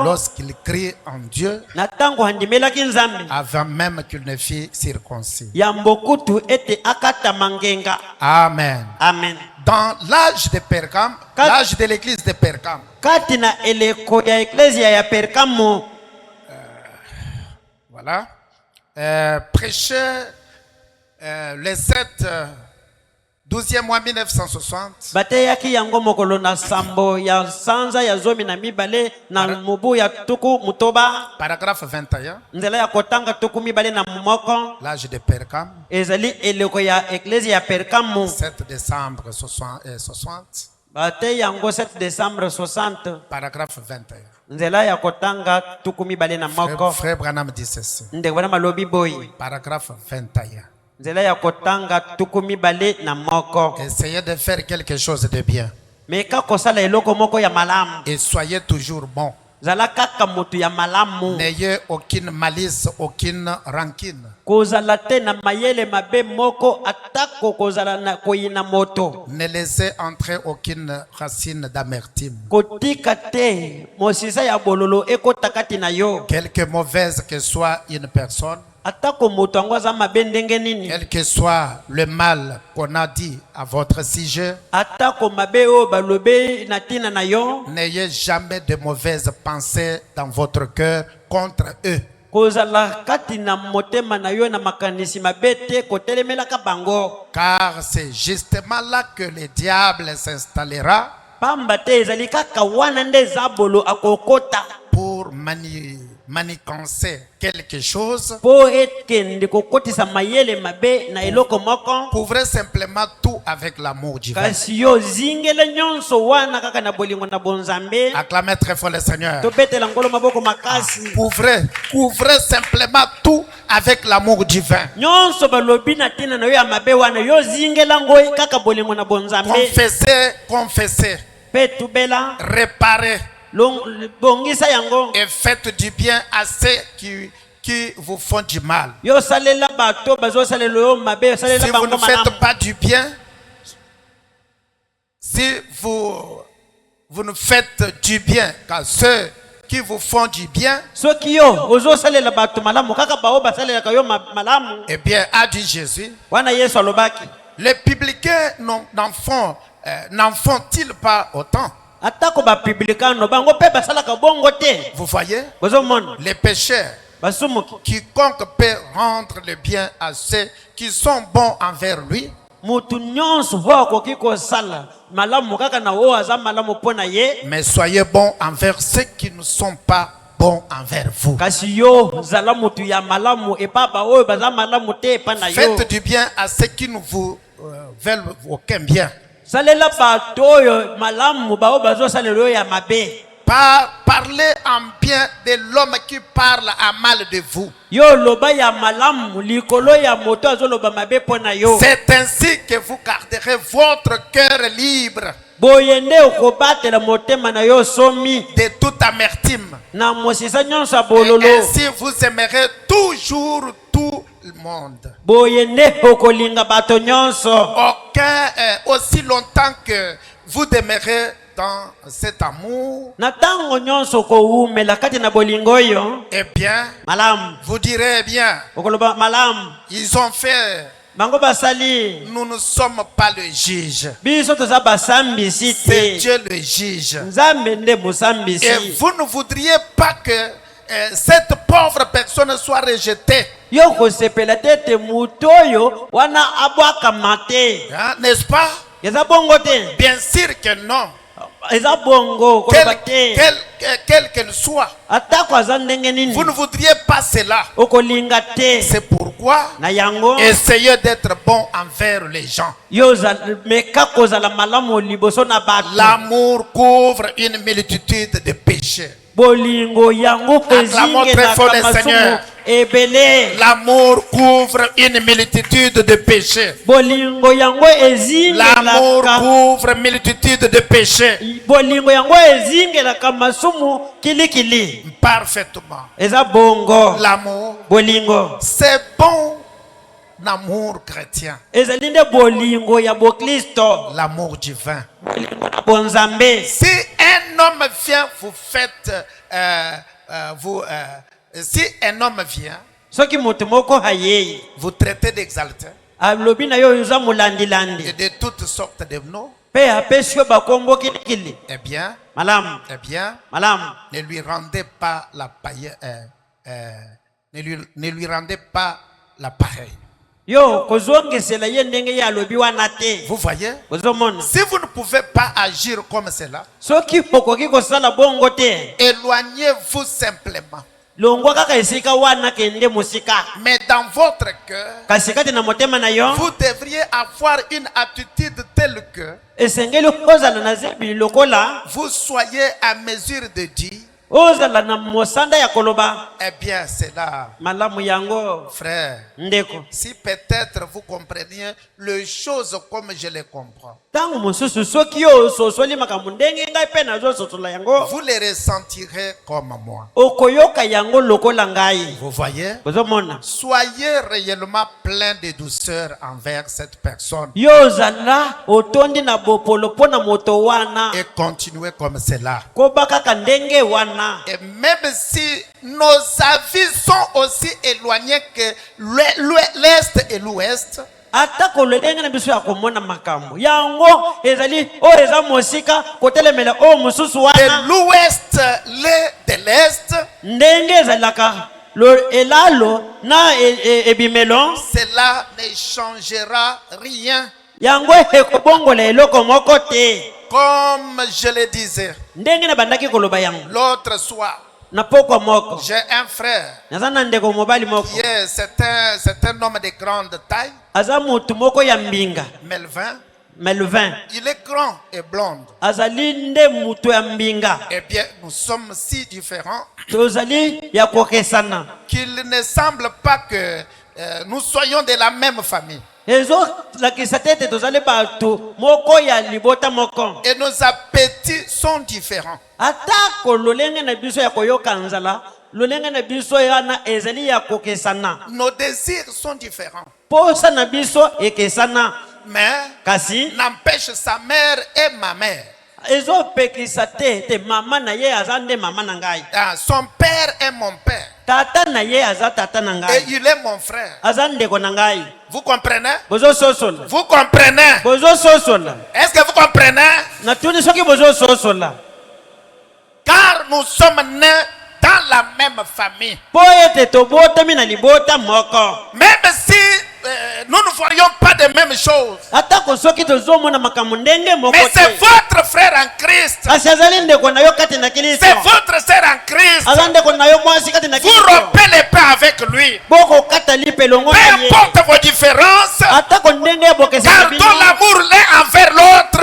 lorsqu'il crie en Dieu avant même qu'il ne fût circoncis. Amen. Amen. Dans l'âge de Pergame, l'âge de l'église de Pergame, voilà, prêchait les 12e mois 1960. Paragraphe 21. L'âge de Pergame. 7 décembre 60. Paragraphe 21. Frère Branham dit ceci. Paragraphe 21. Essayez de faire quelque chose de bien. Et soyez toujours bon. N'ayez aucune malice, aucune rancune. Ne laissez entrer aucune racine d'amertume. Quelque mauvaise que soit une personne, quel que soit le mal qu'on a dit à votre sujet, n'ayez jamais de mauvaises pensées dans votre cœur contre eux. Car c'est justement là que le diable s'installera pour manigancer quelque chose. Couvrez simplement tout avec l'amour divin. Acclamez très fort le Seigneur. Couvrez simplement tout avec l'amour divin. Confessez. Réparez. Et faites du bien à ceux qui vous font du mal. Si vous ne faites pas du bien, si vous ne faites du bien qu'à ceux qui vous font du bien, eh bien, a dit Jésus, les publicains n'en font-ils pas autant? Vous voyez, les pécheurs, quiconque peut rendre le bien à ceux qui sont bons envers lui, mais soyez bons envers ceux qui ne sont pas bons envers vous. Faites du bien à ceux qui ne vous veulent aucun bien. Parlez en bien de l'homme qui parle à mal de vous. C'est ainsi que vous garderez votre cœur libre de toute amertume. Et ainsi vous aimerez toujours tout le monde. Aussi longtemps que vous demeurez dans cet amour, eh bien, vous direz bien, ils ont fait. Nous ne sommes pas le juge. C'est Dieu le juge. Et vous ne voudriez pas que cette pauvre personne soit rejetée. N'est-ce pas? Bien sûr que non. Quelle qu'elle soit, vous ne voudriez pas cela. C'est pourquoi essayez d'être bon envers les gens. L'amour couvre une multitude de péchés. Acclamons très fort le Seigneur. L'amour couvre une multitude de péchés. L'amour couvre une multitude de péchés. Parfaitement. L'amour, c'est bon amour chrétien. L'amour divin. Si un homme vient, vous faites, si un homme vient, vous traitez d'exalté et de toutes sortes de noms, eh bien, ne lui rendez pas la paille, ne lui rendez pas la pareille. Vous voyez, si vous ne pouvez pas agir comme cela, éloignez-vous simplement. Mais dans votre cœur, vous devriez avoir une attitude telle que vous soyez à mesure de dire, eh bien, c'est là, frère. Si peut-être vous compreniez les choses comme je les comprends, vous les ressentirez comme moi. Vous voyez? Soyez réellement plein de douceur envers cette personne. Et continuez comme cela. Et même si nos avis sont aussi éloignés que l'Est et l'Ouest, de l'Ouest de l'Est, cela ne changera rien. Comme je le disais l'autre soir, j'ai un frère qui est, c'est un homme de grande taille, Melvin. Il est grand et blond. Eh bien, nous sommes si différents qu'il ne semble pas que nous soyons de la même famille. Et nos appétits sont différents. Nos désirs sont différents. Mais n'empêche, sa mère et ma mère. Son père est mon père. Et il est mon frère. Vous comprenez? Vous comprenez? Est-ce que vous comprenez? Car nous sommes nés dans la même famille. Même si nous ne voyons pas de même choses, mais c'est votre frère en Christ, c'est votre sœur en Christ. Vous rompez les pains avec lui. Peu importe vos différences, gardons l'amour l'un envers l'autre.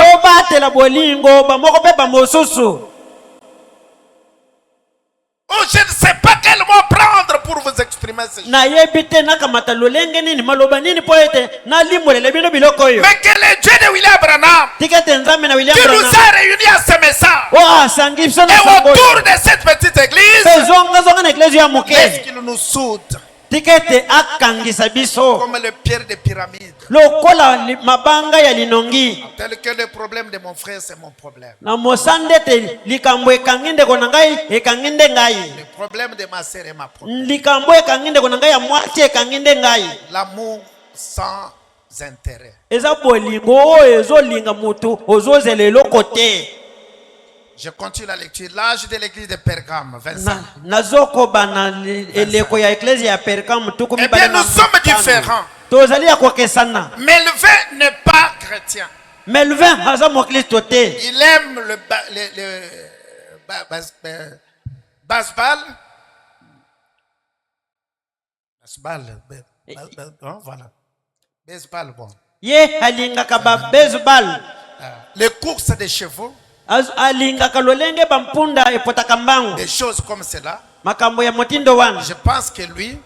Oh, je ne sais pas quel mot prendre pour vous exprimer ces choses. Mais que le Dieu de William Branham, qui nous a réunis à ce message, et autour de cette petite église, laisse qu'il nous soude comme le pierre de pyramide. Tel que le problème de mon frère, c'est mon problème. Le problème de ma sœur est ma problème. L'amour sans intérêt. Je continue la lecture. L'âge de l'église de Pergame, 25. Eh bien, nous sommes différents. Melvin n'est pas chrétien. Il aime le baseball. Voilà. Baseball, bon. Les courses de chevaux. Des choses comme cela. Je pense que lui,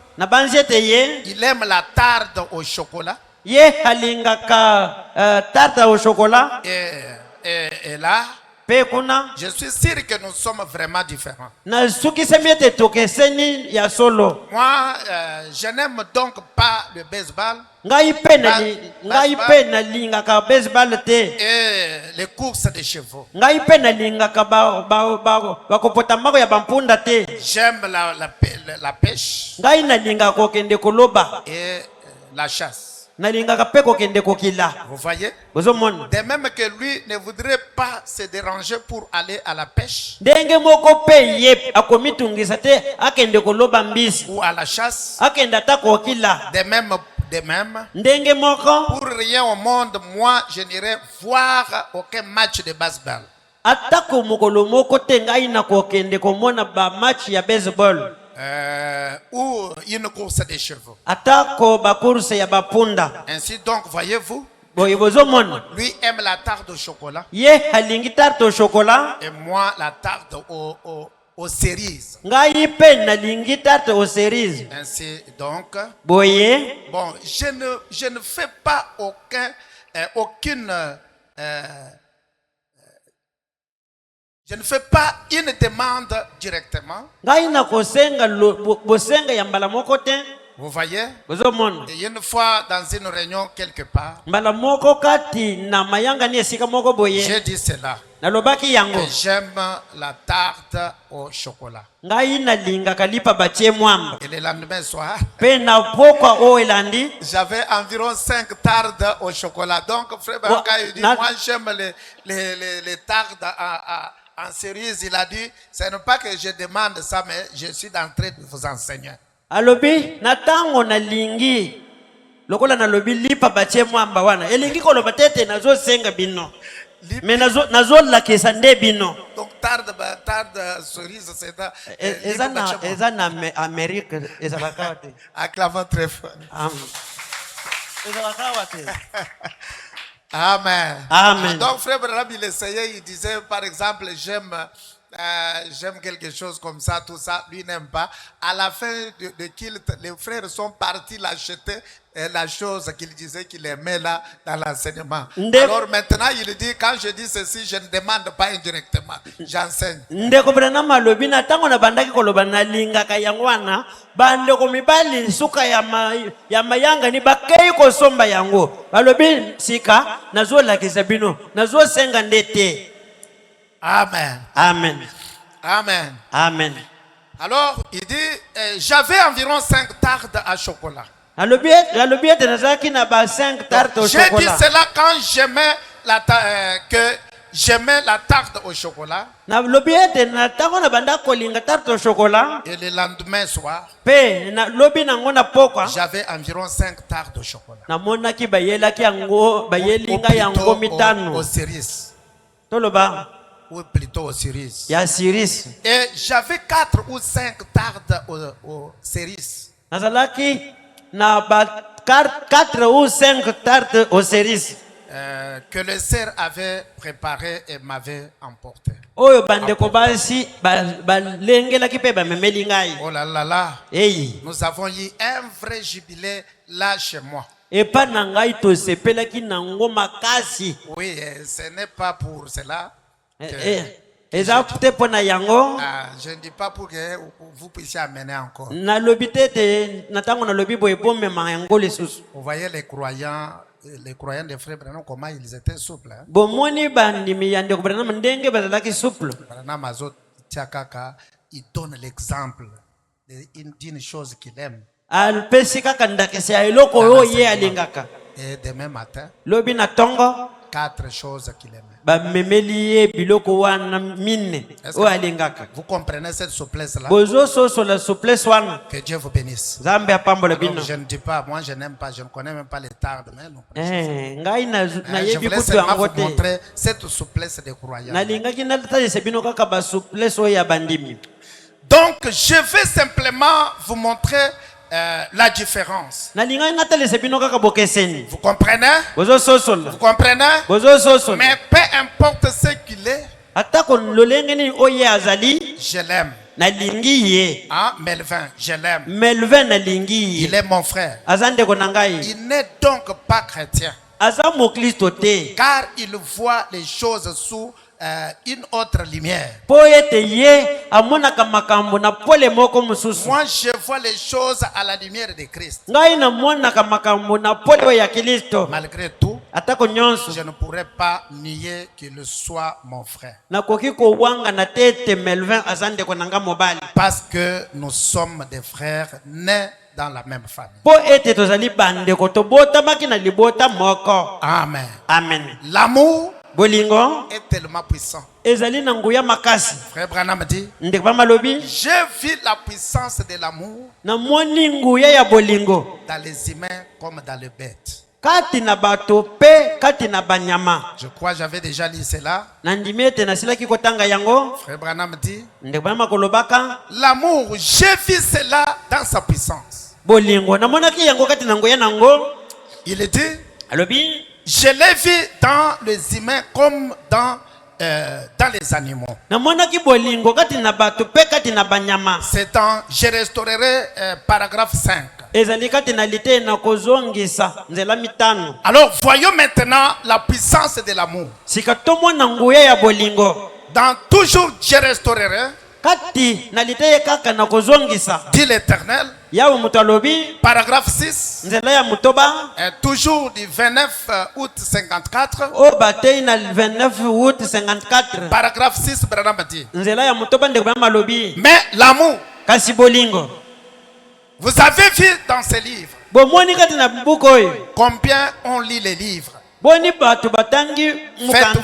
il aime la tarte au chocolat. Et là, Je suis sûr que nous sommes vraiment différents. Moi, je n'aime donc pas le baseball et les courses de chevaux. J'aime la pêche et la chasse. Vous voyez? De même que lui ne voudrait pas se déranger pour aller à la pêche ou à la chasse. De même, pour rien au monde, moi, je n'irai voir aucun match de baseball. Ou une course de chevaux. Ainsi donc, voyez-vous, lui aime la tarte au chocolat et moi la tarte aux cerises. Ainsi donc, bon, je ne fais pas je ne fais pas une demande directement. Vous voyez? Et une fois dans une réunion quelque part, j'ai dit cela. Que j'aime la tarte au chocolat. Et le lendemain soir, j'avais environ 5 tartes au chocolat. Donc, frère Baraka, il dit, moi j'aime les tartes en cerise. Il a dit, ce n'est pas que je demande ça, mais je suis en train de vous enseigner. Alobi natango na lingi lokola na lobi lipa batie mwamba wana elingi koloba tete nazo senga bino me nazo la kesa nde bino. Donc tarde cerise c'est ça. Ezana Amérique ezalakawate acclamons très fort. Amen. Amen. Donc frère Branham il essayait, il disait par exemple j'aime quelque chose comme ça, tout ça, lui n'aime pas. À la fin de culte, les frères sont partis l'acheter, la chose qu'il disait qu'il aimait là dans l'enseignement. Alors maintenant il dit, quand je dis ceci, je ne demande pas indirectement, j'enseigne. Ndeko Branham alobi na tango na bandaki koloba na lingaka yangwana bandeko mibali suka ya mayanga ni bakei kosomba yango alobi sika nazolakisa bino nazosenga ndete. Amen. Amen. Amen. Amen. Alors, il dit, j'avais environ 5 tartes à chocolat. J'ai dit cela quand j'aimais la tarte au chocolat. Et le lendemain soir, j'avais environ 5 tartes au chocolat. Aux cerises. Ou plutôt aux cerises. Et j'avais 4 ou 5 tartes aux cerises. 4 ou 5 tartes aux cerises. Que le sœur avait préparé et m'avait emporté. Oh là là là. Nous avons eu un vrai jubilé là chez moi. Oui, ce n'est pas pour cela. Je ne dis pas pour que vous puissiez amener encore. Vous voyez les croyants des frères Branham, comment ils étaient souples. Il donne l'exemple d'une chose qu'il aime. Et demain matin, 4 choses qu'il aimait. Vous comprenez cette souplesse-là? Que Dieu vous bénisse. Alors, je ne dis pas, moi je n'aime pas, je ne connais même pas les tardes. Je voulais seulement vous montrer cette souplesse des croyants. Donc, je vais simplement vous montrer la différence. Vous comprenez? Vous comprenez? Mais peu importe ce qu'il est, je l'aime. Melvin, je l'aime. Il est mon frère. Il n'est donc pas chrétien, car il voit les choses sous une autre lumière. Moi, je vois les choses à la lumière de Christ. Malgré tout, je ne pourrais pas nier qu'il soit mon frère. Parce que nous sommes des frères nés dans la même famille. Amen. Amen. L'amour bolingo est tellement puissant. Frère Branham dit, j'ai vu la puissance de l'amour dans les humains comme dans les bêtes. Je crois que j'avais déjà lu cela. Frère Branham dit, l'amour, j'ai vu cela dans sa puissance. Il dit, je l'ai vu dans les humains comme dans les animaux. C'est dans Je restaurerai paragraphe 5. Alors voyons maintenant la puissance de l'amour. Dans toujours Je restaurerai, dit l'Éternel, paragraphe 6, toujours du 29 août 54, paragraphe 6, Branham dit, mais l'amour, vous avez vu dans ces livres, combien on lit les livres? Faites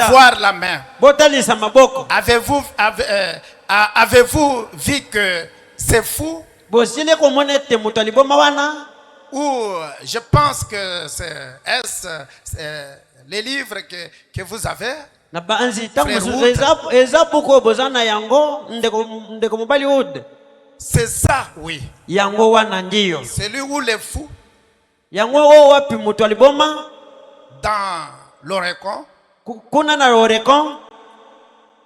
voir la main. Avez-vous vu que c'est fou? Ou je pense que c'est les livres que vous avez. C'est ça, oui. Celui où les fous dans l'Oregon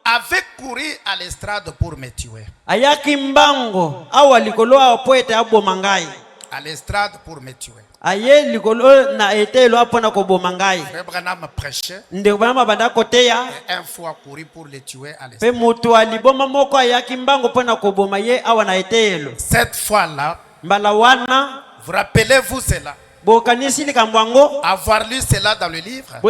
avait couru à l'estrade pour me tuer. À l'estrade pour me tuer. Frère Branham prêchait et un fois couru pour le tuer à l'estrade. Cette fois-là, vous rappelez-vous cela? Avoir lu cela dans le livre.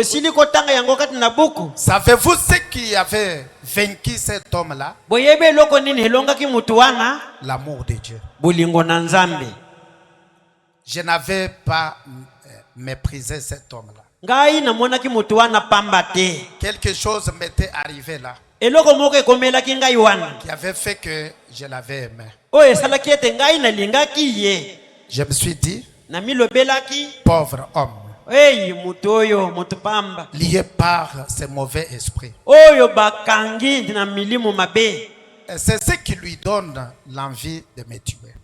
Savez-vous ce qui avait vaincu cet homme-là? L'amour de Dieu. Je n'avais pas méprisé cet homme-là. Quelque chose m'était arrivé là qui avait fait que je l'avais aimé. Je me suis dit, pauvre homme, lié par ces mauvais esprits. C'est ce qui lui donne l'envie de me tuer.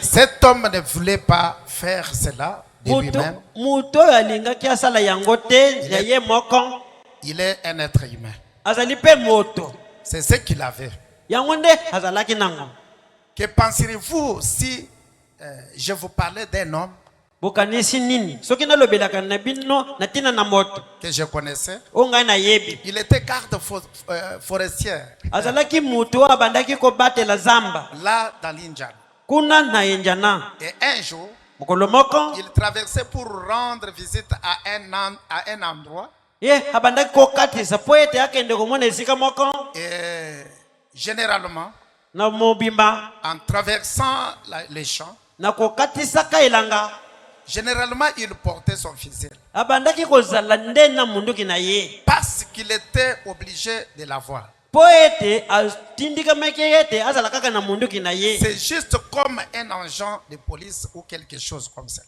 Cet homme ne voulait pas faire cela de lui-même. Il est un être humain. C'est ce qu'il avait. Que penseriez-vous si je vous parlais d'un homme que je connaissais? Il était garde forestier là dans l'Indiana. Et un jour, il traversait pour rendre visite à un endroit. Et généralement, en traversant les champs, généralement il portait son fusil parce qu'il était obligé de l'avoir. C'est juste comme un agent de police ou quelque chose comme ça.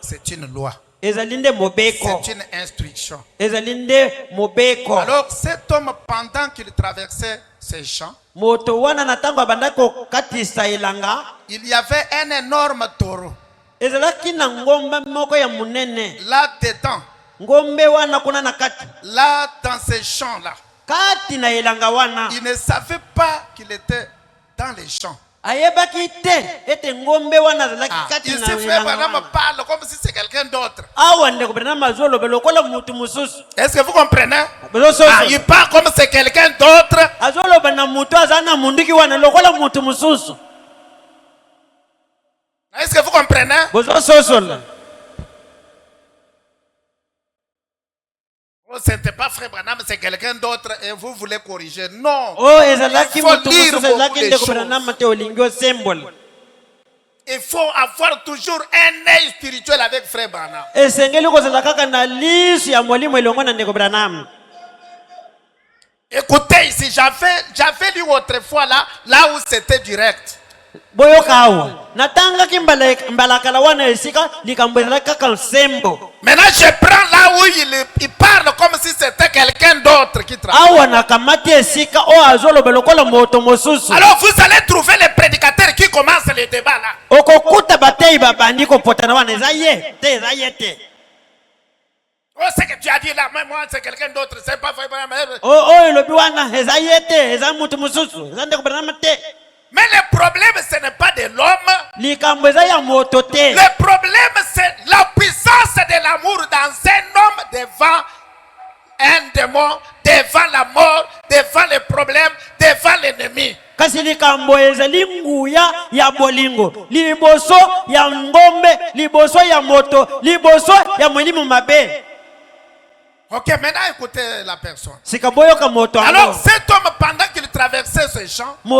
C'est une loi. C'est une instruction. Alors cet homme, pendant qu'il traversait ces champs, il y avait un énorme taureau là-dedans. Là dans ces champs-là, il ne savait pas qu'il était dans les champs. Ici, frère Branham parle comme si c'est quelqu'un Est-ce que vous comprenez? Il parle comme c'est quelqu'un d'autre. Est-ce que vous comprenez? Oh, ce n'était pas Frère Branham, c'est quelqu'un d'autre et vous voulez corriger. Non. Il faut lire beaucoup de choses. Il faut avoir toujours un œil spirituel avec Frère Branham. Écoutez ici, j'avais lu autrefois là où c'était direct. Maintenant je prends là où il parle comme si c'était quelqu'un d'autre qui travaille. Alors vous allez trouver les prédicateurs qui commencent les débats là. Oh, ce que tu as dit là, moi c'est quelqu'un d'autre, c'est pas vrai. Mais le problème, ce n'est pas de l'homme. Le problème, c'est la puissance de l'amour dans un homme devant un démon, devant la mort, devant les problèmes, devant l'ennemi. Kasi likambo ezali nguya ya bolingo, liboso ya ngombe, liboso ya moto, liboso ya mwilimu mabe. Ok, maintenant écoutez la personne. Alors cet homme, pendant qu'il traversait ce champ, il y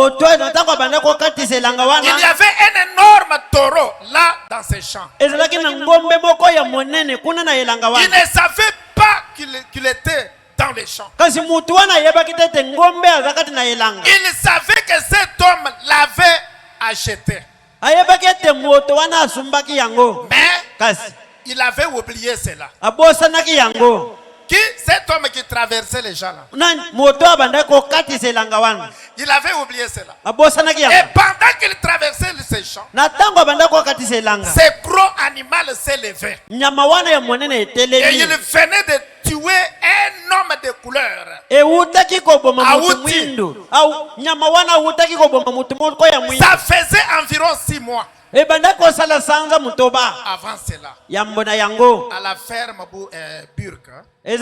avait un énorme taureau là dans ce champ. Il ne savait pas qu'il était dans les champs. Il savait que cet homme l'avait acheté. Mais il avait oublié cela. Qui? Cet homme qui traversait les gens là. Il avait oublié cela. Et pendant qu'il traversait ces champs, ce gros animal s'est levé. Et il venait de tuer un homme de couleur. Ça faisait environ 6 mois. Avant cela, à la ferme Burke, et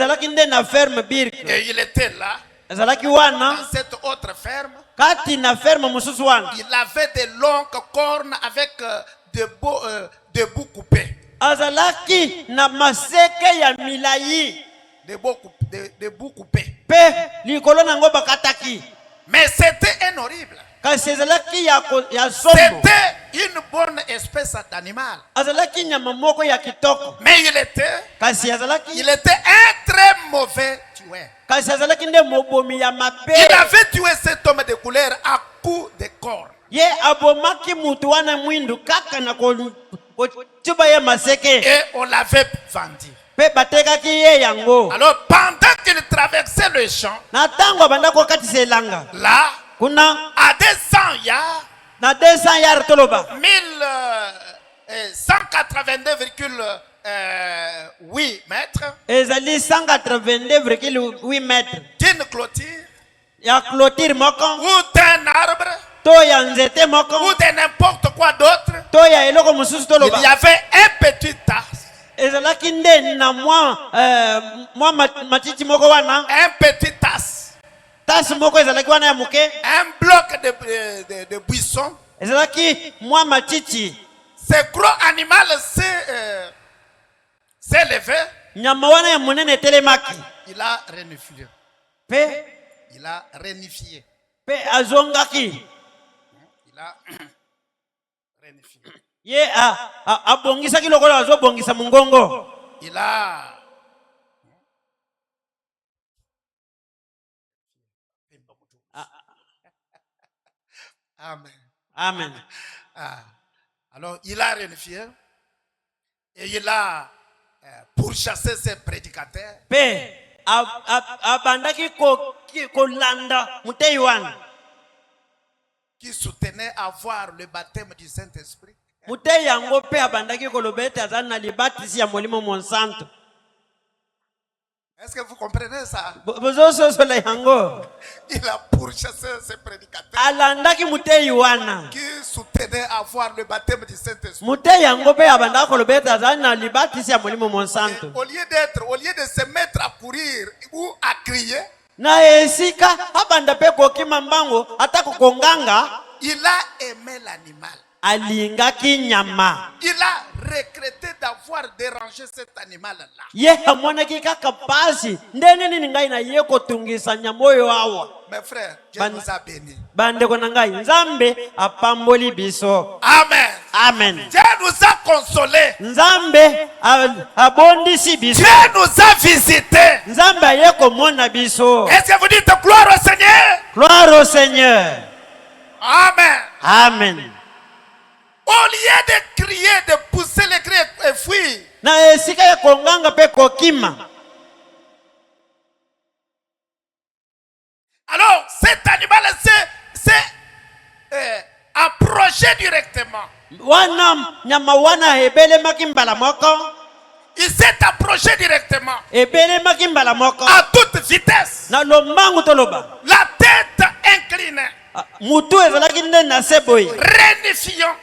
il était là, dans cette autre ferme, il avait de longues cornes avec de bouts coupés. De bouts coupés. Mais c'était un horrible. C'était une bonne espèce d'animal. Mais il était un très mauvais tueur. Il avait tué cet homme de couleur à coups de corps. Et on l'avait vendu. Alors pendant qu'il traversait le champ, là, à 200 yards, 1182,8 mètres d'une clôture ou d'un arbre ou de n'importe quoi d'autre, il y avait un petit tasse. Un petit tasse. Un bloc de buisson. Ce gros animal s'est levé. Il a reniflé. Il a reniflé. Il a reniflé. Il a Amen. Amen. Alors, il a réunifié et il a pourchassé ses prédicateurs. Qui soutenaient avoir le baptême du Saint-Esprit. Est-ce que vous comprenez ça? Il a pourchassé ces prédicateurs qui soutenaient avoir le baptême du Saint-Esprit. Au lieu de se mettre à courir ou à crier, il a aimé l'animal. Il a regretté d'avoir dérangé cet animal-là. Mes frères, Dieu nous a bénis. Amen. Amen. Dieu nous a consolés. Dieu nous a visités. Est-ce que vous dites gloire au Seigneur? Gloire au Seigneur. Amen. Amen. Au lieu de crier, de pousser les cris et fuir, alors cet animal s'est approché directement. Il s'est approché directement à toute vitesse. La tête inclinée, rénifiant.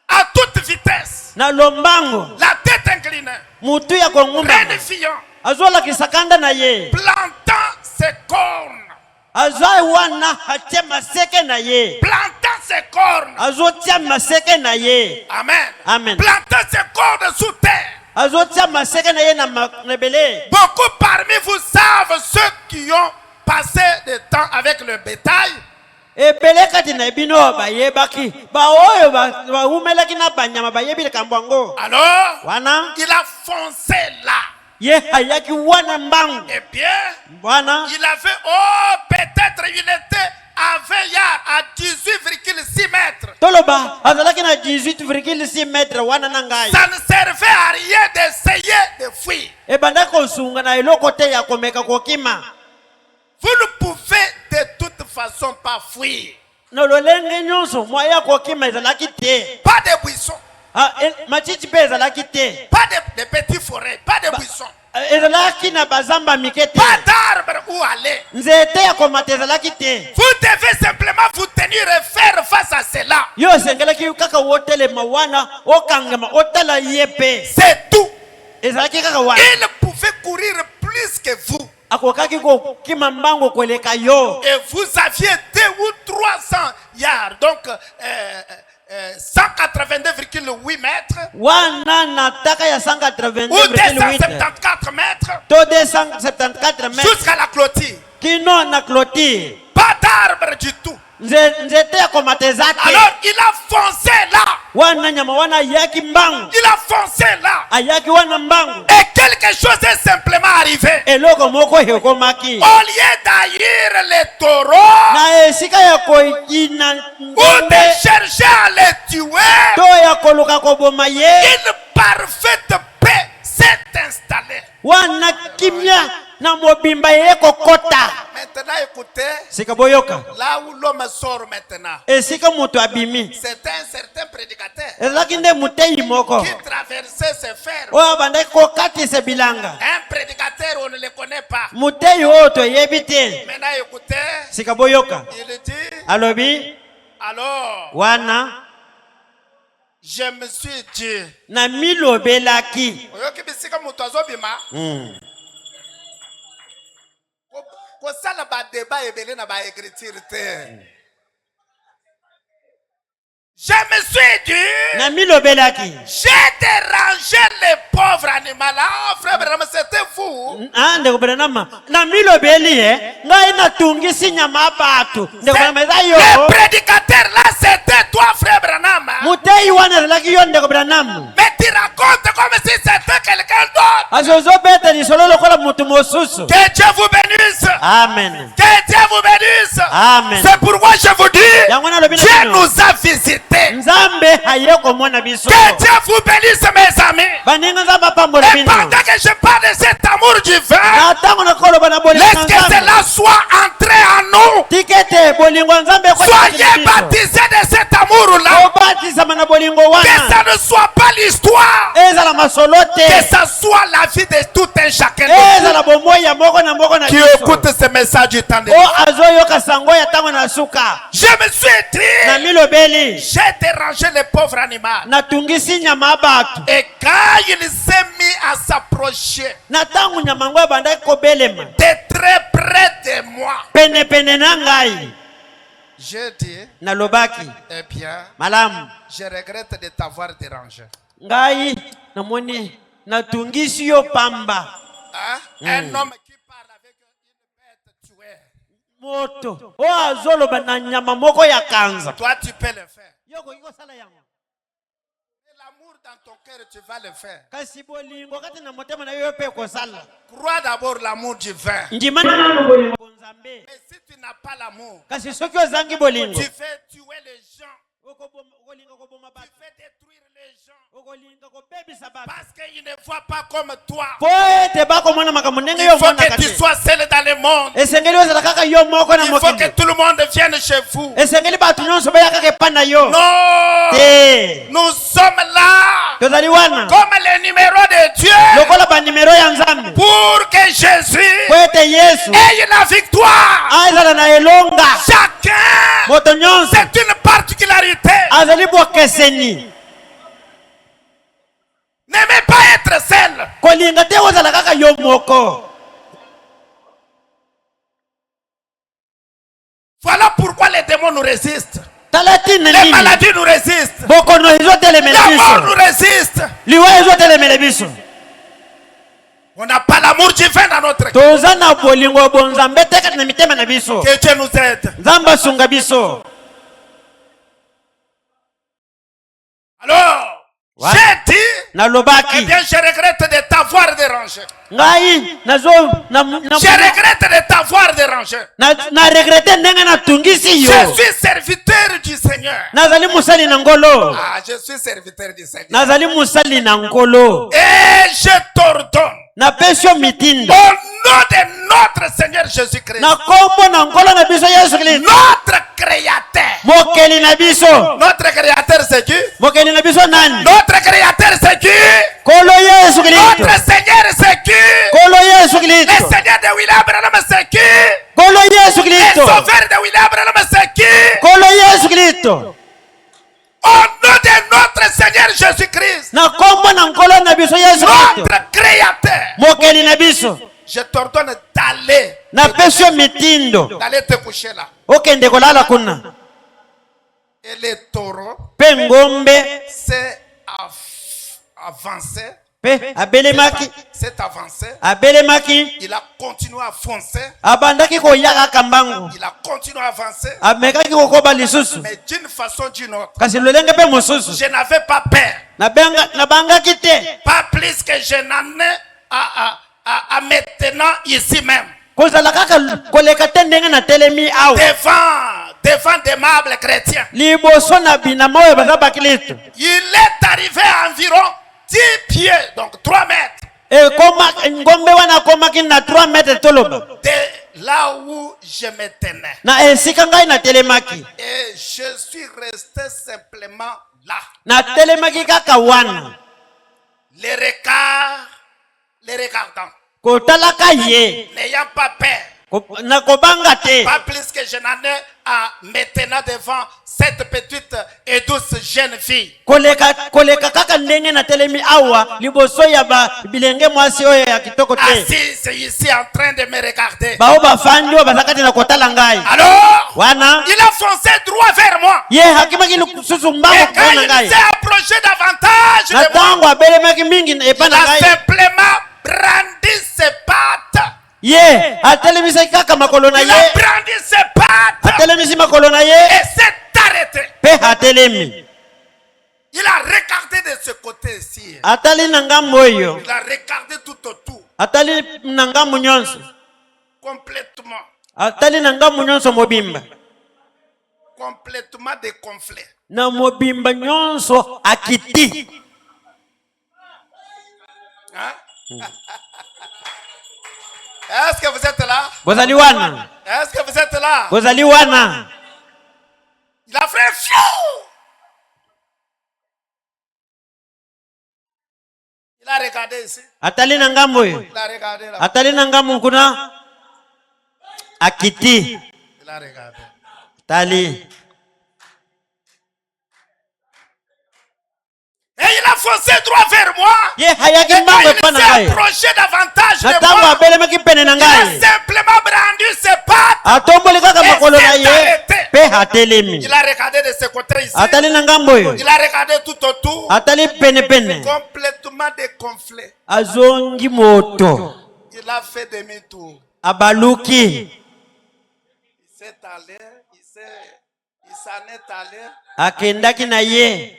À toute vitesse, la tête inclinée, rénifiant, plantant ses cornes. Plantant ses cornes. Amen. Amen. Plantant ses cornes sous terre. Beaucoup parmi vous savent ceux qui ont passé du temps avec le bétail. Alors, il a foncé là. Eh bien, il avait, peut-être il était à 20 yards, à 18,6 mètres. Ça ne servait à rien d'essayer de fuir. Vous ne pouvez de toute façon pas fuir. Pas de buissons. Pas de petits forêts, pas de buissons. Pas d'arbres où aller. Vous devez simplement vous tenir et faire face à cela. C'est tout. Il pouvait courir plus que vous. Et vous aviez 200 ou 300 yards, donc 182,8 mètres ou 274 mètres jusqu'à la clôture. Pas d'arbre du tout. Alors il a foncé là. Il a foncé là. Et quelque chose est simplement arrivé. Au lieu d'haïr les taureaux ou de chercher à les tuer, une parfaite paix s'est installée. Maintenant écoutez, là où l'homme sort maintenant, c'est un certain prédicateur qui traversait ses fers. Un prédicateur, on ne le connaît pas. Maintenant écoutez, il dit, alors je me suis dit, je me suis dit, j'ai dérangé les pauvres animaux. Ah, frère Branham, c'était vous. Le prédicateur là, c'était toi, frère Branham. Mais tu racontes comme si c'était quelqu'un d'autre. Que Dieu vous bénisse. Amen. Que Dieu vous bénisse. Amen. C'est pourquoi je vous dis, Dieu nous a visités. Que Dieu vous bénisse, mes amis. Et pendant que je parle de cet amour divin, laisse que cela soit entré en nous. Soyez baptisés de cet amour-là. Que ça ne soit pas l'histoire. Que ça soit la vie de tout un chacun qui écoute ce message du temps de je me suis dit, j'ai dérangé les pauvres animaux. Et quand il s'est mis à s'approcher de très près de moi, j'ai dit, eh bien, je regrette de t'avoir dérangé. Hein? Un homme qui parle avec une bête tuée. Toi, tu peux le faire. Et l'amour dans ton cœur, tu vas le faire. Crois d'abord l'amour du vin. Mais si tu n'as pas l'amour, tu fais tuer les gens. Tu fais détruire les gens. Parce qu'ils ne voient pas comme toi. Il faut que tu sois seul dans le monde. Il faut que tout le monde vienne chez vous. Non, nous sommes là comme les numéros de Dieu pour que Jésus ait la victoire. Chacun, c'est une particularité. N'aimez pas être seul. Voilà pourquoi les démons nous résistent. Les maladies nous résistent. La mort nous résiste. On n'a pas l'amour divin dans notre cœur. Que Dieu nous aide. Alors, j'ai dit, eh bien, je regrette de t'avoir dérangé. Je regrette de t'avoir dérangé. Je suis serviteur du Seigneur. Ah, je suis serviteur du Seigneur. Et je t'ordonne, au nom de notre Seigneur Jésus-Christ, notre Créateur. Notre Créateur c'est qui? Notre Créateur c'est qui? Notre Seigneur c'est qui? Le Seigneur de William Branham c'est qui? Le Sauveur de William Branham c'est qui? Au nom de notre Seigneur Jésus-Christ, notre Créateur, je t'ordonne d'aller te coucher là. Et les taureaux s'est avancé. C'est avancé. Il a continué à foncer. Il a continué à avancer. Mais d'une façon ou d'une autre, je n'avais pas peur. Pas plus que je n'en ai à maintenant ici même. Devant d'aimables chrétiens. Il est arrivé à environ 10 pieds, donc 3 mètres. De là où je me tenais. Et je suis resté simplement là. Les regardant. N'ayant pas peur. Pas plus que je n'en ai à maintenant devant cette petite et douce jeune fille. Assise ici en train de me regarder. Alors, il a foncé droit vers moi. Et quand il s'est approché davantage de moi, il a simplement brandi ses pattes. Il a brandi ses pattes et s'est arrêté. Il a regardé de ce côté ici. Il a regardé tout autour. Complètement. Complètement dégonflé. Hein? Est-ce que vous êtes là? Bozali wana. Est-ce que vous êtes là? Bozali wana. Il a fait fiou. Il a regardé ici. Atali na ngambo yo. Il a regardé là. Atali na ngambo kuna. Akiti. Il a regardé. Tali. Et il a foncé droit vers moi. Ye hayaki Et quand mbango il pana s'est ngai. approché davantage de Natango moi, abele makipene na il a ngai. simplement brandu ses pattes. Atomboli kaka makolo na ye. arrêté. Pe hatelemi. Il a regardé de ce côté ici. Atali na ngambo yo. Il a regardé tout autour. Atali pene pene. Complètement dégonflé. Azongi moto. Il a fait demi-tour. Abaluki. Il s'est allé. Il s'en est allé. Akendaki na ye.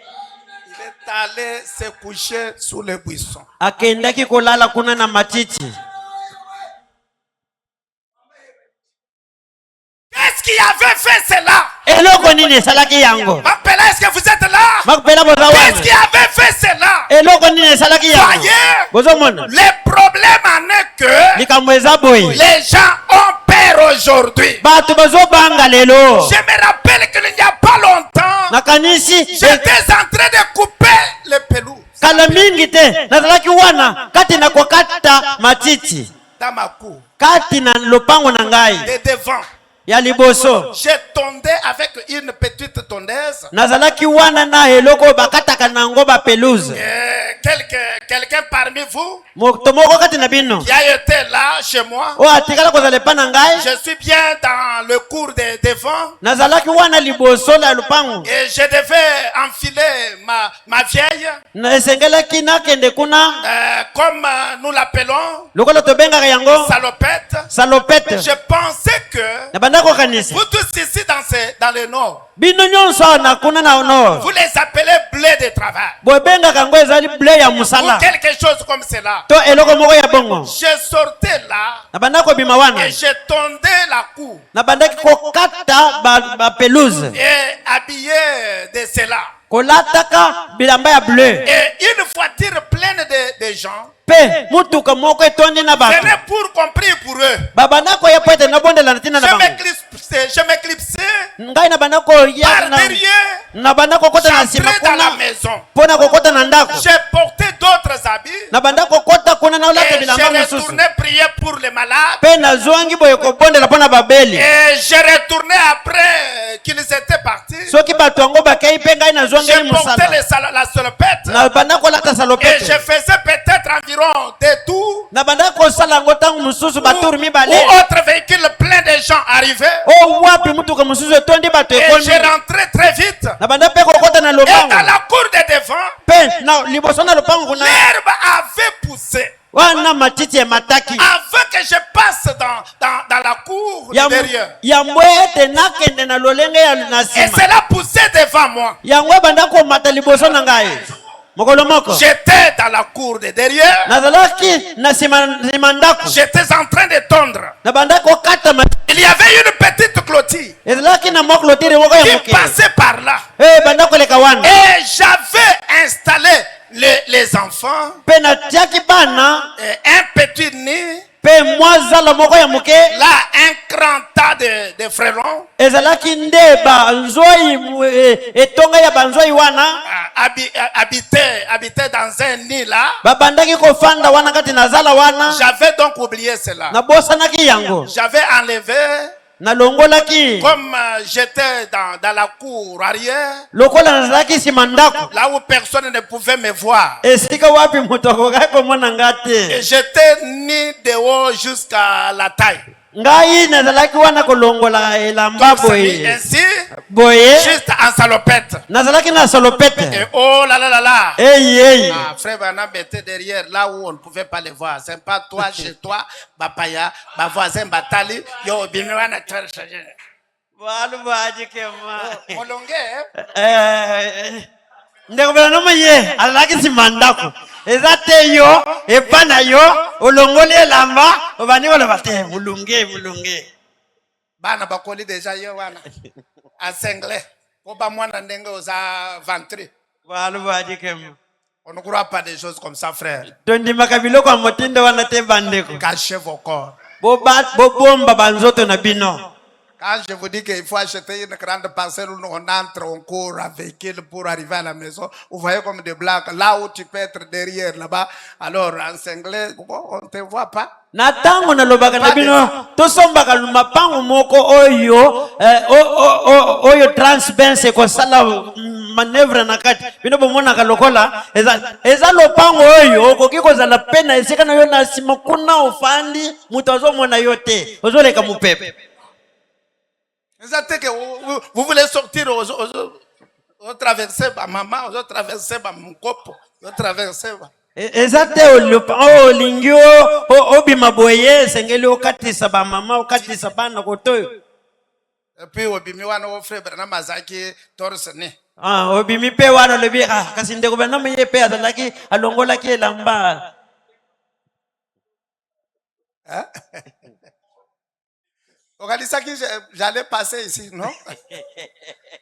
Il est allé se coucher sous le buisson. Akendaki kolala kuna na matiti. Qu'est-ce qui avait fait cela? Eloko nini salaki yango? M'appelez, est-ce que vous êtes là? Makupela boza Qu'est-ce wana. qui avait fait cela? Eloko nini salaki yango? Voyez, Bozo mona. le problème en est que Likambo eza boye. les gens ont peur aujourd'hui. Bato bazo banga lelo. Je me rappelle qu'il n'y a pas longtemps, Nakanisi. j'étais en train de couper les pelouses Kala mingi te. Nazalaki wana. Kati na kwa kata matiti. dans ma cour. Kati na lopango na ngai. Et devant, Ya liboso. j'ai tondé avec une petite tondeuse. Nazalaki wana na eloko bakataka na ngo ba pelouse. Quelqu'un parmi vous Moto moko kati na bino. qui a été là chez moi, O atikala kozala pa na ngai. je suis bien dans le cours de devant Nazalaki wana liboso la lopango. et je devais enfiler ma vieille, Na esengelaki nakende kuna. comme nous l'appelons, Lokola tobengaka yango salopette. salopette. Je pensais que Na banda ko kanisa. vous tous ici dans le nord, Bino nyonso na kuna na ono. vous les appelez blé de travail Bobengaka ngo ezali blé ya ou musala. quelque chose comme cela. To eloko moko ya bongo. Je sortais là Na banda ko bima wana. et je tondais la cour Na banda ko kata ba pelouse. et habillé de cela. Kolataka bilamba ya bleu. Et une voiture pleine de gens Pe mutuka moko etondi na bato. venait pour compris pour eux. Babanda ko ya poete na bonde la tina na bango. Je m'éclipsais Ngai na banda ko ya par na derrière. na banda ko kota na sima J'entrais dans la kuna. maison. Pona ko kota na ndako. J'ai porté d'autres habits Na banda ko kota kuna na olata et bilamba je mosusu. retournais prier pour les malades. Pe na zwangi boye ko bonde la pona babeli. Et je retournais après qu'ils étaient partis. Soki bato yango bakei pe ngai na zwangi J'ai porté musala. la salopette Na banda ko lata et salopette. je faisais peut-être environ des tours Na banda ko sala ngo tangu mususu baturu mibale. ou autre véhicule plein de gens arrivaient. O wapi mutuka mususu etondi bato Et ekomi. je rentrais très vite. Na banda pe ko kota na Et dans lopango. la cour de devant, Pe na liboso na lopango kuna. l'herbe avait poussé. Wana matiti ya mataki. Avant que je passe dans la cour de derrière. Yango ete nakende na lolenge ya na Et sima. cela poussait devant moi. Yango banda ko mata liboso na ngai. Mokolo moko. J'étais dans la cour de derrière. Nazalaki na sima ndako. J'étais en train de tondre. Na banda ko kata matiti. Il y avait une petite clôture Ezalaki na moko tire moko ya qui moke. passait par là. Banda ko leka wana. Et j'avais installé les enfants, Pe na tiaki bana. un petit nid, Pe mwazala moko ya moke. là un grand tas de frelons, Ezalaki nde ba nzoi etonga ya banzoi wana. habitait dans un nid là. Babandaki ko fanda wana kati na zala wana. J'avais donc oublié cela. Na bosanaki yango. J'avais enlevé, Na longolaki. comme j'étais dans la cour arrière, Lokola nazalaki sima ndako. là où personne ne pouvait me voir. Esika wapi moto akokai komona nga te. Et j'étais ni de haut jusqu'à la taille. Ngai nazalaki wana kolongola elamba boye. Ainsi, Boye. juste en salopette. Nazalaki na salopette. Et oh là là là là. Hey. Ah, frère Vanam était derrière, là où on ne pouvait pas les voir. C'est pas toi, chez toi, Bapaya, ma voisin Batali, yo, Bimiwana, Walu baji kema. Molongue, Ndeko bela no maye, alaki sima ndako. Ezate yo, epana yo, olongoli elamba, obani wala bate mulunge. Bana bakoli déjà yo wana. En cinglé. Oba mwana ndenge oza ventré. Walu baji kema. On ne croit pas des choses comme ça, frère. Tondi makabilo kwa motindo wana te bandeko. Cachez vos corps. bobomba banzoto na bino. Quand je vous dis qu'il faut acheter une grande parcelle où on entre, on court à véhicule pour arriver à la maison, vous voyez comme des blagues, là où tu peux être derrière, là-bas, alors en cinglé, on ne te voit pas. Na tango na lobaka na bino tosombaka lumapango moko oyo transbense ko sala manevre na kati bino bomona ka lokola eza lopango oyo koki kozala pena esika na yo na sima kuna ofandi mutu azomona yo te ozoleka mupepe. Vous voulez sortir, vous traversez ma maman, vous traversez mon copo, vous traversez. Ezate olingi obima boye sengeli okatisa ba mama okatisa bana kotoyo. Et puis obimi wana o frère Branham azaki torsene. Obimi pe wana lebi kasi ndeko Branham ye pe azalaki alongola ki elamba. Organisa que j'allais passer ici, non?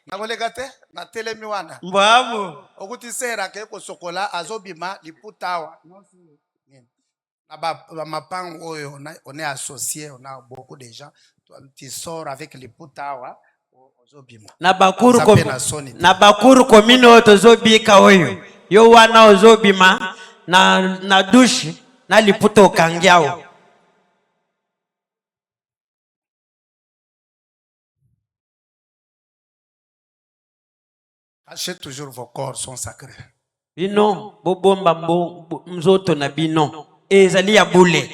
Na kolegate na telemi wana. Mbabo. Okutisera ke ko sokola azobima liputawa. Na ba mapango oyo on est associé, on a beaucoup de gens. Tu sors avec liputawa ozobima. Na bakuru komino tozobika oyo. Yo wana ozobima na douche na liputo kangiao. Achetez toujours vos corps sont sacrés. Bino bobomba mzoto na bino ezali ya bule.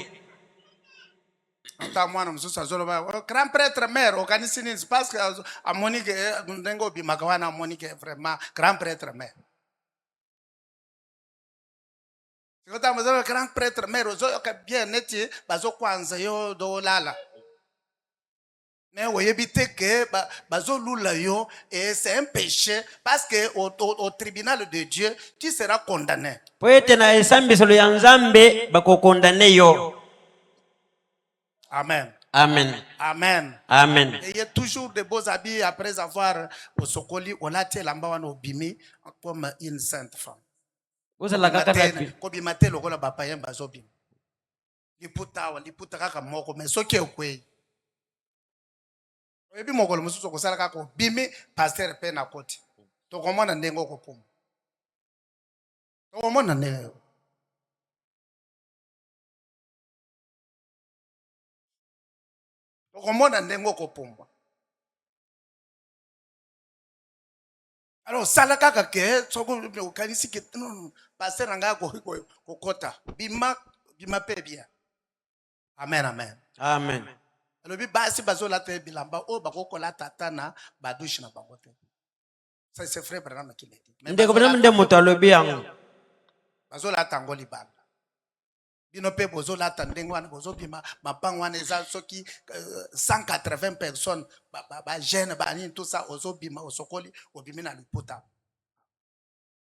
Grand prêtre mère organisini parce que a Monique ndengo bimakawana Monique vraiment grand prêtre mère. C'est quand vous grand prêtre mère ozo bien neti bazo kwanza yo do lala. Mais vous voyez que et c'est un péché parce que au tribunal de Dieu tu seras condamné. Amen. Amen. Amen. Amen. Et il y a toujours de beaux habits après avoir au sokoli on a tel amba au bimi comme une sainte femme. Vous allez la kaka kobi maté lokola bapa yemba zobim. Liputa kaka moko mais soki okwe. Ebi mokolo mususu kosala kako bimi pasteur pe na koti to komona ndengo kopuma to komona ne to komona ndengo kopuma alors sala kaka ke soko okanisi ke pasteur nga ko kota bima pe bien. Amen, amen. Amen. Alors, basi bazola te bilamba o bakokola tatana badouche na bango te. Ça c'est frère Branham qui l'a dit. Ndeko Branham nde moto alobi yango. Bazola tango libanda. Bino pe bozola tandengo wana bozobima mapango wana eza soki 180 personnes ba jeune ba ni tout ça ozobima osokoli obimi na liputa.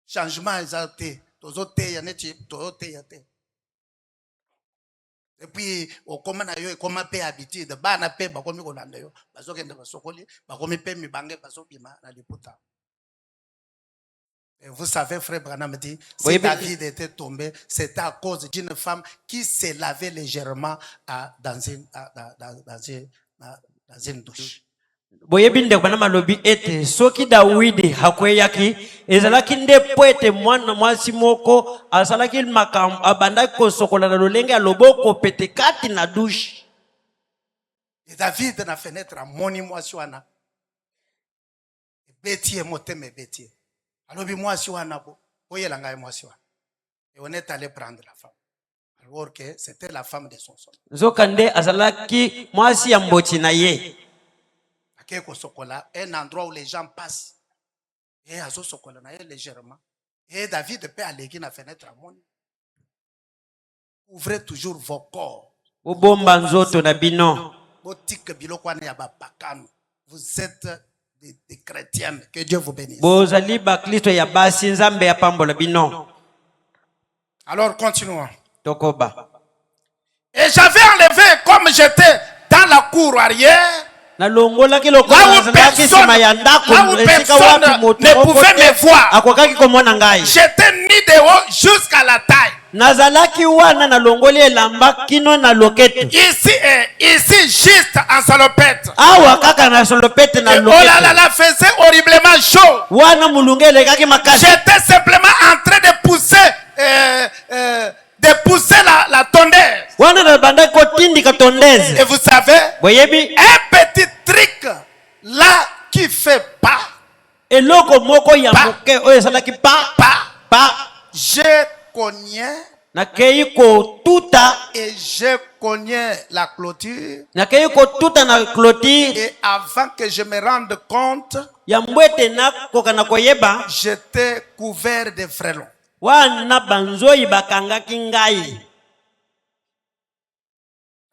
Changement eza te tozote ya neti tozote ya te. Et puis au comment na yo comment paix habitude bana paix ba komi kolanda yo bazokende basokoli ba komi paix mibange bazobima na liputa. Et vous savez frère Branham dit si David était tombé c'était à cause d'une femme qui s'est lavée légèrement dans une douche. Boyebi ndeko Branham alobi ete soki Dawidi hakweyaki ezalaki nde poete mwana mwasi moko asalaki makambo abandaki kosokola na lolenge ya loboko pete kati na douche. Et David na fenêtre amoni mwasi wana betie moteme betie alobi mwasi wana boyela ngai mwasi wana et on est allé prendre la femme alors que c'était la femme de son son. Zokande azalaki mwasi ya mboti na ye. Un endroit où les gens passent et azo sokola na légèrement et David peut aller qui na fenêtre amoni. Ouvrez toujours vos corps. Obomba nzoto na bino. Botique biloko wana ya bapakano. Vous êtes des chrétiens. Que Dieu vous bénisse. Bozali ba Kristo ya basi nzambe ya pambola bino. Alors continuons. Tokoba. Et j'avais enlevé comme j'étais dans la cour arrière. Là où personne ne pouvait me voir. J'étais mis de haut jusqu'à la taille. nazalaki wana na longoli elamba kino na loketo. Ici juste en salopette. Awa kaka na salopette na loketo. Oh là là là, faisait horriblement chaud. Wana mulungele kaki makasi. J'étais simplement en train de pousser la tondeuse. Wana na banda ko tindika tondeuse. Et vous savez, boyebi un petit truc là qui fait pas. Eloko moko ya moke oyo salaki pa. Je connais. Nakei ko tuta Et je connais la clôture. Nakei ko tuta na clôture. Et avant que je me rende compte, ya mbwete na kokana koyeba, j'étais couvert de frelons. Wana banzoi bakangaki ngai.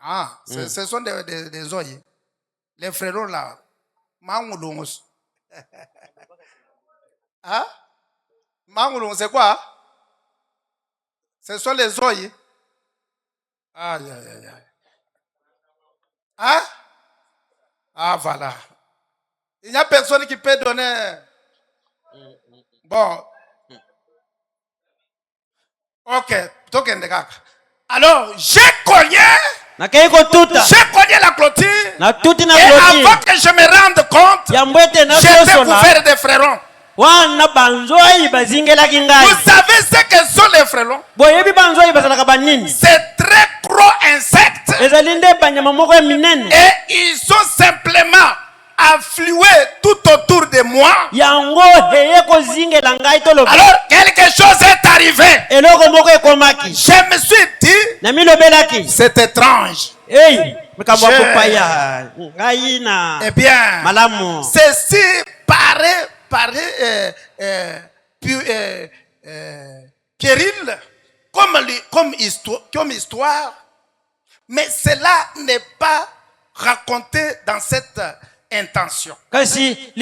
Ah, ce sont des oeils. Les frelons là. Mangulungus. Hein? Mangulungus, c'est quoi? Ce sont les oeils. Aïe, aïe, aïe. Hein? Ah, voilà. Il n'y a personne qui peut donner. Bon. Ok. Alors, je connais la clôture. Et avant que je me rende compte, j'étais couvert de frelons. Vous savez ce que sont les frelons? C'est très gros insectes. Et ils sont simplement afflués tout autour de moi. Alors quelque chose est arrivé. Je me suis dit, c'est étrange. Eh bien, ceci paraît puéril comme histoire, mais cela n'est pas raconté dans cette intention. Et le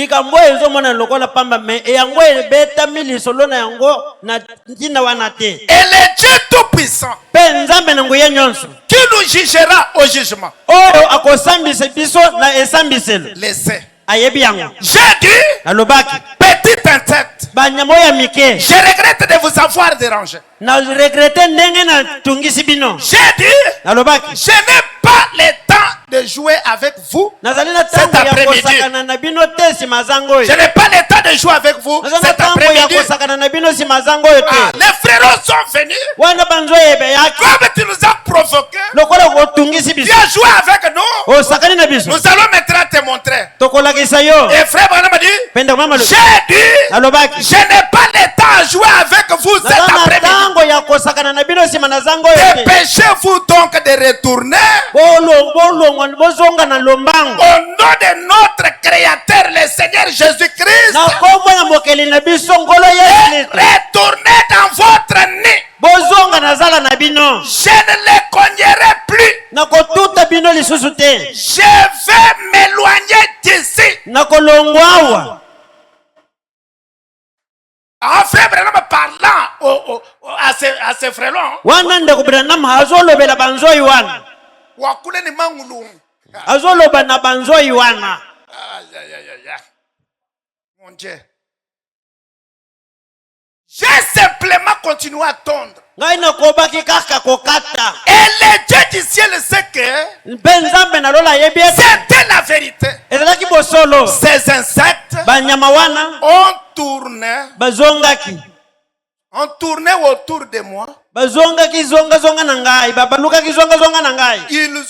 Dieu Tout-Puissant qui nous jugera au jugement le sait. J'ai dit, petit insecte, je regrette de vous avoir dérangé. J'ai dit, je n'ai pas le temps de jouer avec vous cet après-midi. Je n'ai pas le temps de jouer avec vous cet après-midi. Les frères sont venus. Comme tu nous as provoqué, tu as joué avec nous. Nous allons maintenant te montrer. Et frère Branham dit, j'ai dit, je n'ai pas le temps à jouer avec vous cet après-midi. Dépêchez-vous donc de retourner au nom de notre Créateur, le Seigneur Jésus-Christ. Retournez dans votre nid. Je ne les cognerai plus. Je vais m'éloigner d'ici. Un frère Branham parlant à ses frelons. Wakule ni mangulung. Mon Dieu. J'ai simplement continué à tondre. Et le Dieu du ciel sait que c'était la vérité. Ces insectes ont tourné autour de moi. Ils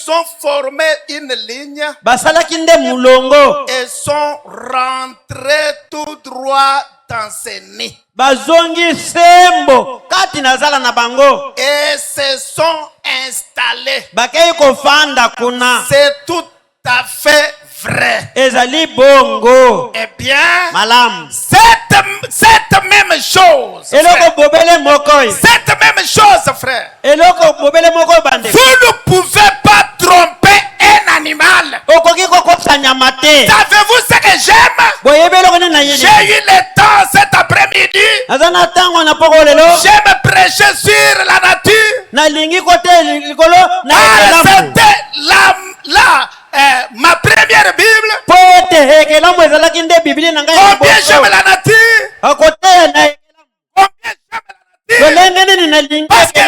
ont formé une ligne et sont rentrés tout droit dans ces nids. Et se sont installés. C'est tout à fait vrai. Eh bien, cette même chose, frère, vous ne pouvez pas tromper un animal. Savez-vous ce que j'aime? J'ai eu le temps cet après-midi. J'aime prêcher sur la nature. C'était ma première Bible. Combien j'aime la nature. Parce que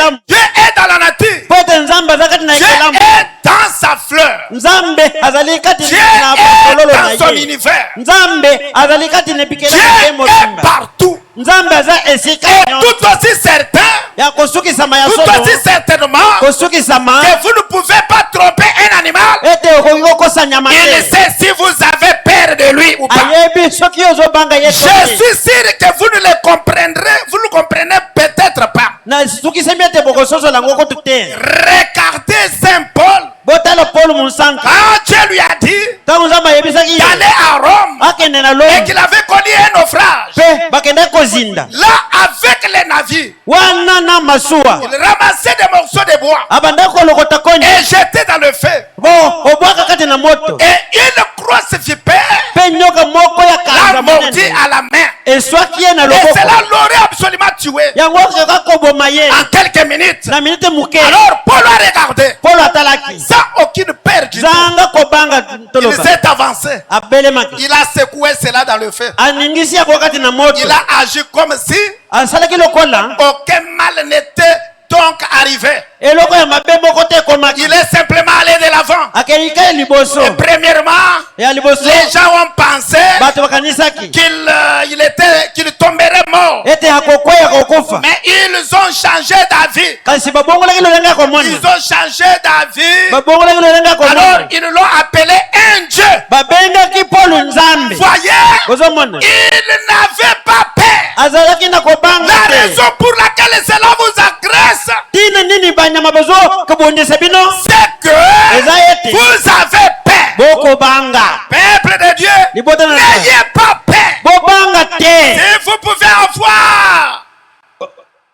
est dans sa fleur. Nzambe azali kati Dieu na est bololo na dans son ye. univers. Nzambe azali kati na bikela Dieu na est mobimba. partout. Nzambe aza esika Et nyonso. tout aussi certain, Ya kosukisama ya tout solo. aussi certainement, Kosukisama que vous ne pouvez pas tromper un animal. ete okoki kokosa nyama Il te. sait si vous avez peur de lui ou pas. Ayebi soki ozobanga ye Je toki. suis sûr que vous ne le comprendrez, vous ne comprenez peut-être pas. Na sukisemi ete bokososola ngo kutu te. Regardez Saint Paul. Botala Paul Monsanka. Quand Dieu lui a dit Tangu nzambe ayebisaki ye. d'aller à Rome Akende na et Rome. qu'il avait connu un naufrage, Pe bakende kozinda. là avec les navires, Wana na masuwa. il ramassait des morceaux de bois Abanda kolokota koni. et jetait dans le feu. Bo obwaka kati na moto. Et une grosse vipère Pe nyoka moko ya l'a kanza mordu monene. à la main. Eswaki ye na Et loboko. cela l'aurait absolument tué Yango kaka koboma ye. en quelques minutes. Na minute muke. Alors Paul a regardé Paul atalaki. sans aucune peur du tout. Zanga kobanga Il toloka. s'est avancé. Abelemaki. Il a secoué cela dans le feu. Aningisi ya bokati na moto. Il a agi comme si Asalaki lokola. aucun mal n'était donc arrivé. Eloko ya mabe moko te komaki. Il est simplement allé de l'avant. Akelika Et liboso. premièrement, Ya liboso. les gens ont pensé Bato bakanisaki. qu'il tomberait mort. Ete hakokwea kokufa. Mais ils ont changé d'avis. Kasi babongolaki lolenga Ils komona. ont changé d'avis. Babongolaki lolenga Alors komona. ils l'ont appelé un Dieu. Babengaki Paul nzambe. Voyez, Kozomona. il n'avait pas peur. Azalaki na kobanga La te. raison pour laquelle cela vous agresse, Tina nini banyama bazo kabondesa bino? c'est que Ezaete. vous avez peur. Boko banga. Peuple de Dieu, Libota na. n'ayez pas peur. Bobanga te. Si vous pouvez avoir,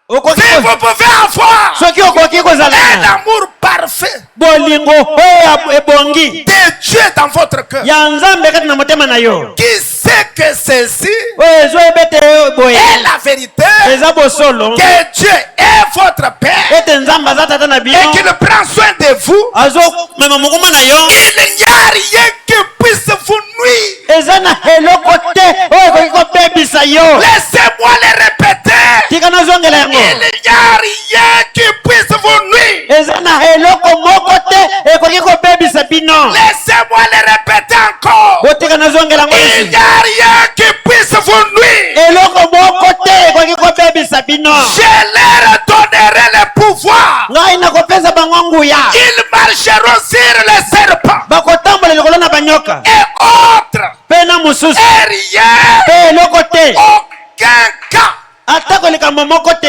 Okoki. si vous pouvez avoir Soki okoki kozala. un amour parfait Bolingo oyo ebongi. de Dieu dans votre cœur, Ya nzambe kati na motema na yo. qui sait que ceci Oyo ezo ebete boye. est la vérité, Eza bosolo. que Dieu est votre Père Ete nzambe aza tata na bino. et qu'il prend soin de vous, Azo mema mokoma na yo. il n'y a rien qui puisse vous nuire. Eza na eloko te oyo ekoki kobebisa yo. Laissez-moi le répéter. Tika nazongela yango. Il n'y a rien qui puisse vous nuire. Eza na eloko moko te ekoki kobebisa bino. Laissez-moi le répéter encore. Botika nazongela yango. Il n'y a rien qui puisse vous nuire. Eloko moko te ekoki kobebisa bino. Je leur donnerai le pouvoir. Ngai nakopesa bango nguya. Ils marcheront sur les serpents Bakotambola likolo na banyoka. et autres. Pe na mosusu. Et rien, Pe eloko te. aucun cas. Atako likambo moko te.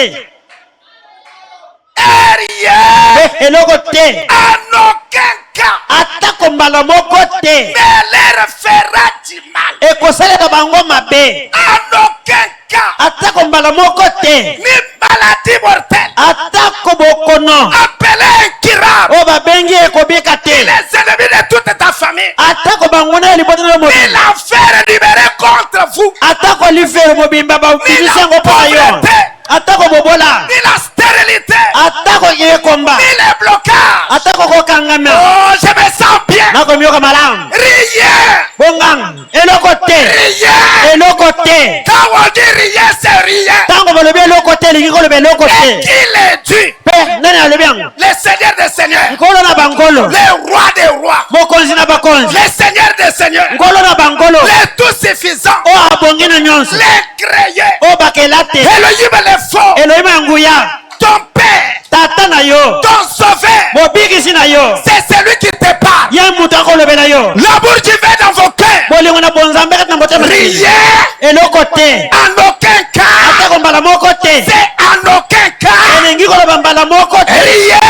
Et rien, Pe eloko te. en aucun cas, Atako mbala moko te. ne leur fera du mal. Ekosaleka bango mabe. En aucun cas, Atako mbala moko te. ni maladie mortelle. Atako bokono. Appelez incurable. O babengi ekobika te. Les ennemis de toute ta famille. Atako bango na libota na Ni mobimba. l'enfer libéré contre vous. Atako lifere mobimba babimisi yango mpo na yo. Atako bobola. Ni la stérilité. Atako yekomba. Ni les blocages. Atako kokangama. Oh, je me sens bien. Nakomioka malamu. Rien. Bongang. Eloko te. Rien. Eloko te. Quand on dit rien, c'est rien. Tango balobi eloko te elingi koloba eloko Et te. qui l'est dû? Pe nani alobi yango? Le Seigneur des Seigneurs. Nkolo na bangolo. Le roi des rois. Mokonzi na bakonzi. Le Seigneur des Seigneurs. Nkolo na bangolo. Le tout suffisant. O abongi na nyonso. Le créé. O bakela te. Elohim le fort. Elohim ya nguya. Ton père. Tata na yo. Ton sauveur. Mobikisi na yo. C'est celui qui te parle. Ye mutu akolobela yo. L'amour divin dans vos cœurs. Bolingo na bonzambe kati na motema na yo. Rien. Eloko te. En aucun cas. Atako mbala moko te. C'est en aucun cas. Elingi koloba mbala moko te. Rien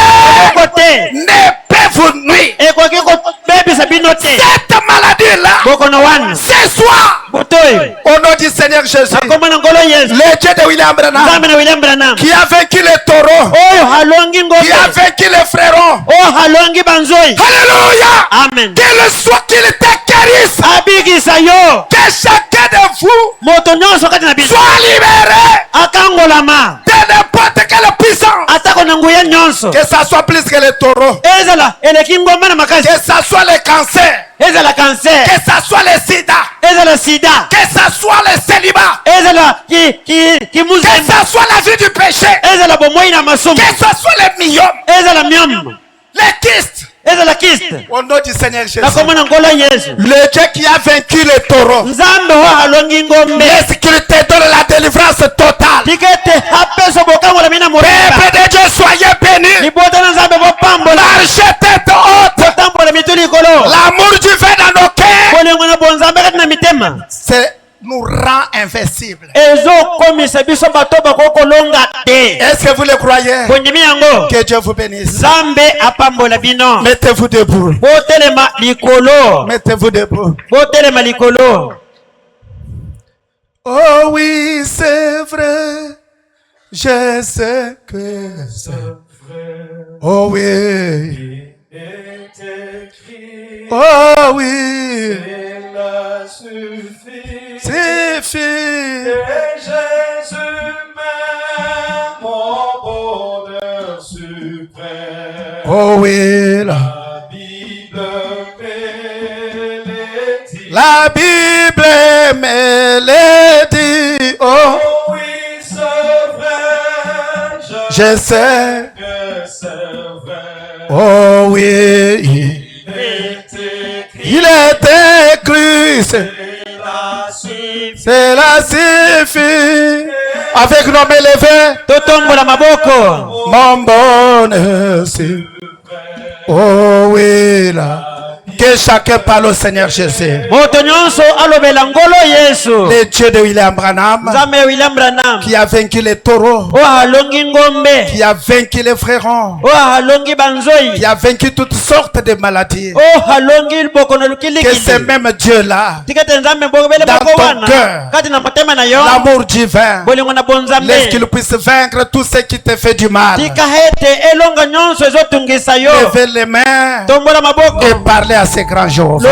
Eloko te. ne peut vous nuire. Ekoki kobebisa bino te. Cette maladie-là, Bokono wana. ce soir, Botoyi. au nom du Seigneur Jésus, Akoma na ngolo Yesu. le Dieu de William Branham, Nzambe na William Branham. qui a vaincu les taureaux, Oyo halongi qui ngombe. a vaincu les frérons. O halongi banzoi. Alléluia. Amen. Qu'il soit qu'il te guérisse. Abikisa yo. Que chacun de vous Moto nyonso kati na biso. soit libéré Akangolama. de n'importe quelle puissance. Atako na nguya nyonso. Que ça soit plus que les taureaux. Ezala eleki ngomba na makasi. Que ça soit le cancer. Ezala cancer. Que ça soit le sida. Ezala sida. Que ça soit le célibat. Ezala Que muzemba. ça soit la vie du péché. Ezala bomoi na masumu. Que ce soit le myome. Ezala myom. Les kystes. Au nom du Seigneur Jésus. Le Dieu qui a vaincu les taureaux. Laisse qu'il te donne la délivrance totale. Peuple de Dieu, soyez bénis. Marchez tête haute. L'amour du vin dans nos cœurs. C'est nous rend invincibles. Est-ce que vous le croyez? Que Dieu vous bénisse. Mettez-vous debout. Mettez-vous debout. Oh oui, c'est vrai. Je sais que c'est vrai. Oh oui. Oh oui. Suffit. Jésus m'aime, mon bonheur suprême. Oh oui. La Bible me le dit. Oh oui, c'est vrai. Je sais que c'est vrai. Oh oui. Il est écrit. C'est la suffit. Avec nos mains levées. Mon bonheur. Oh oui là. Que chacun parle au Seigneur Jésus. Le Dieu de William Branham, qui a vaincu les taureaux, qui a vaincu les frérons, qui a vaincu toutes sortes de maladies. Que ce même Dieu-là, dans ton cœur, l'amour divin, laisse qu'il puisse vaincre tout ce qui te fait du mal. Levez les mains et parlez à ces grands jours.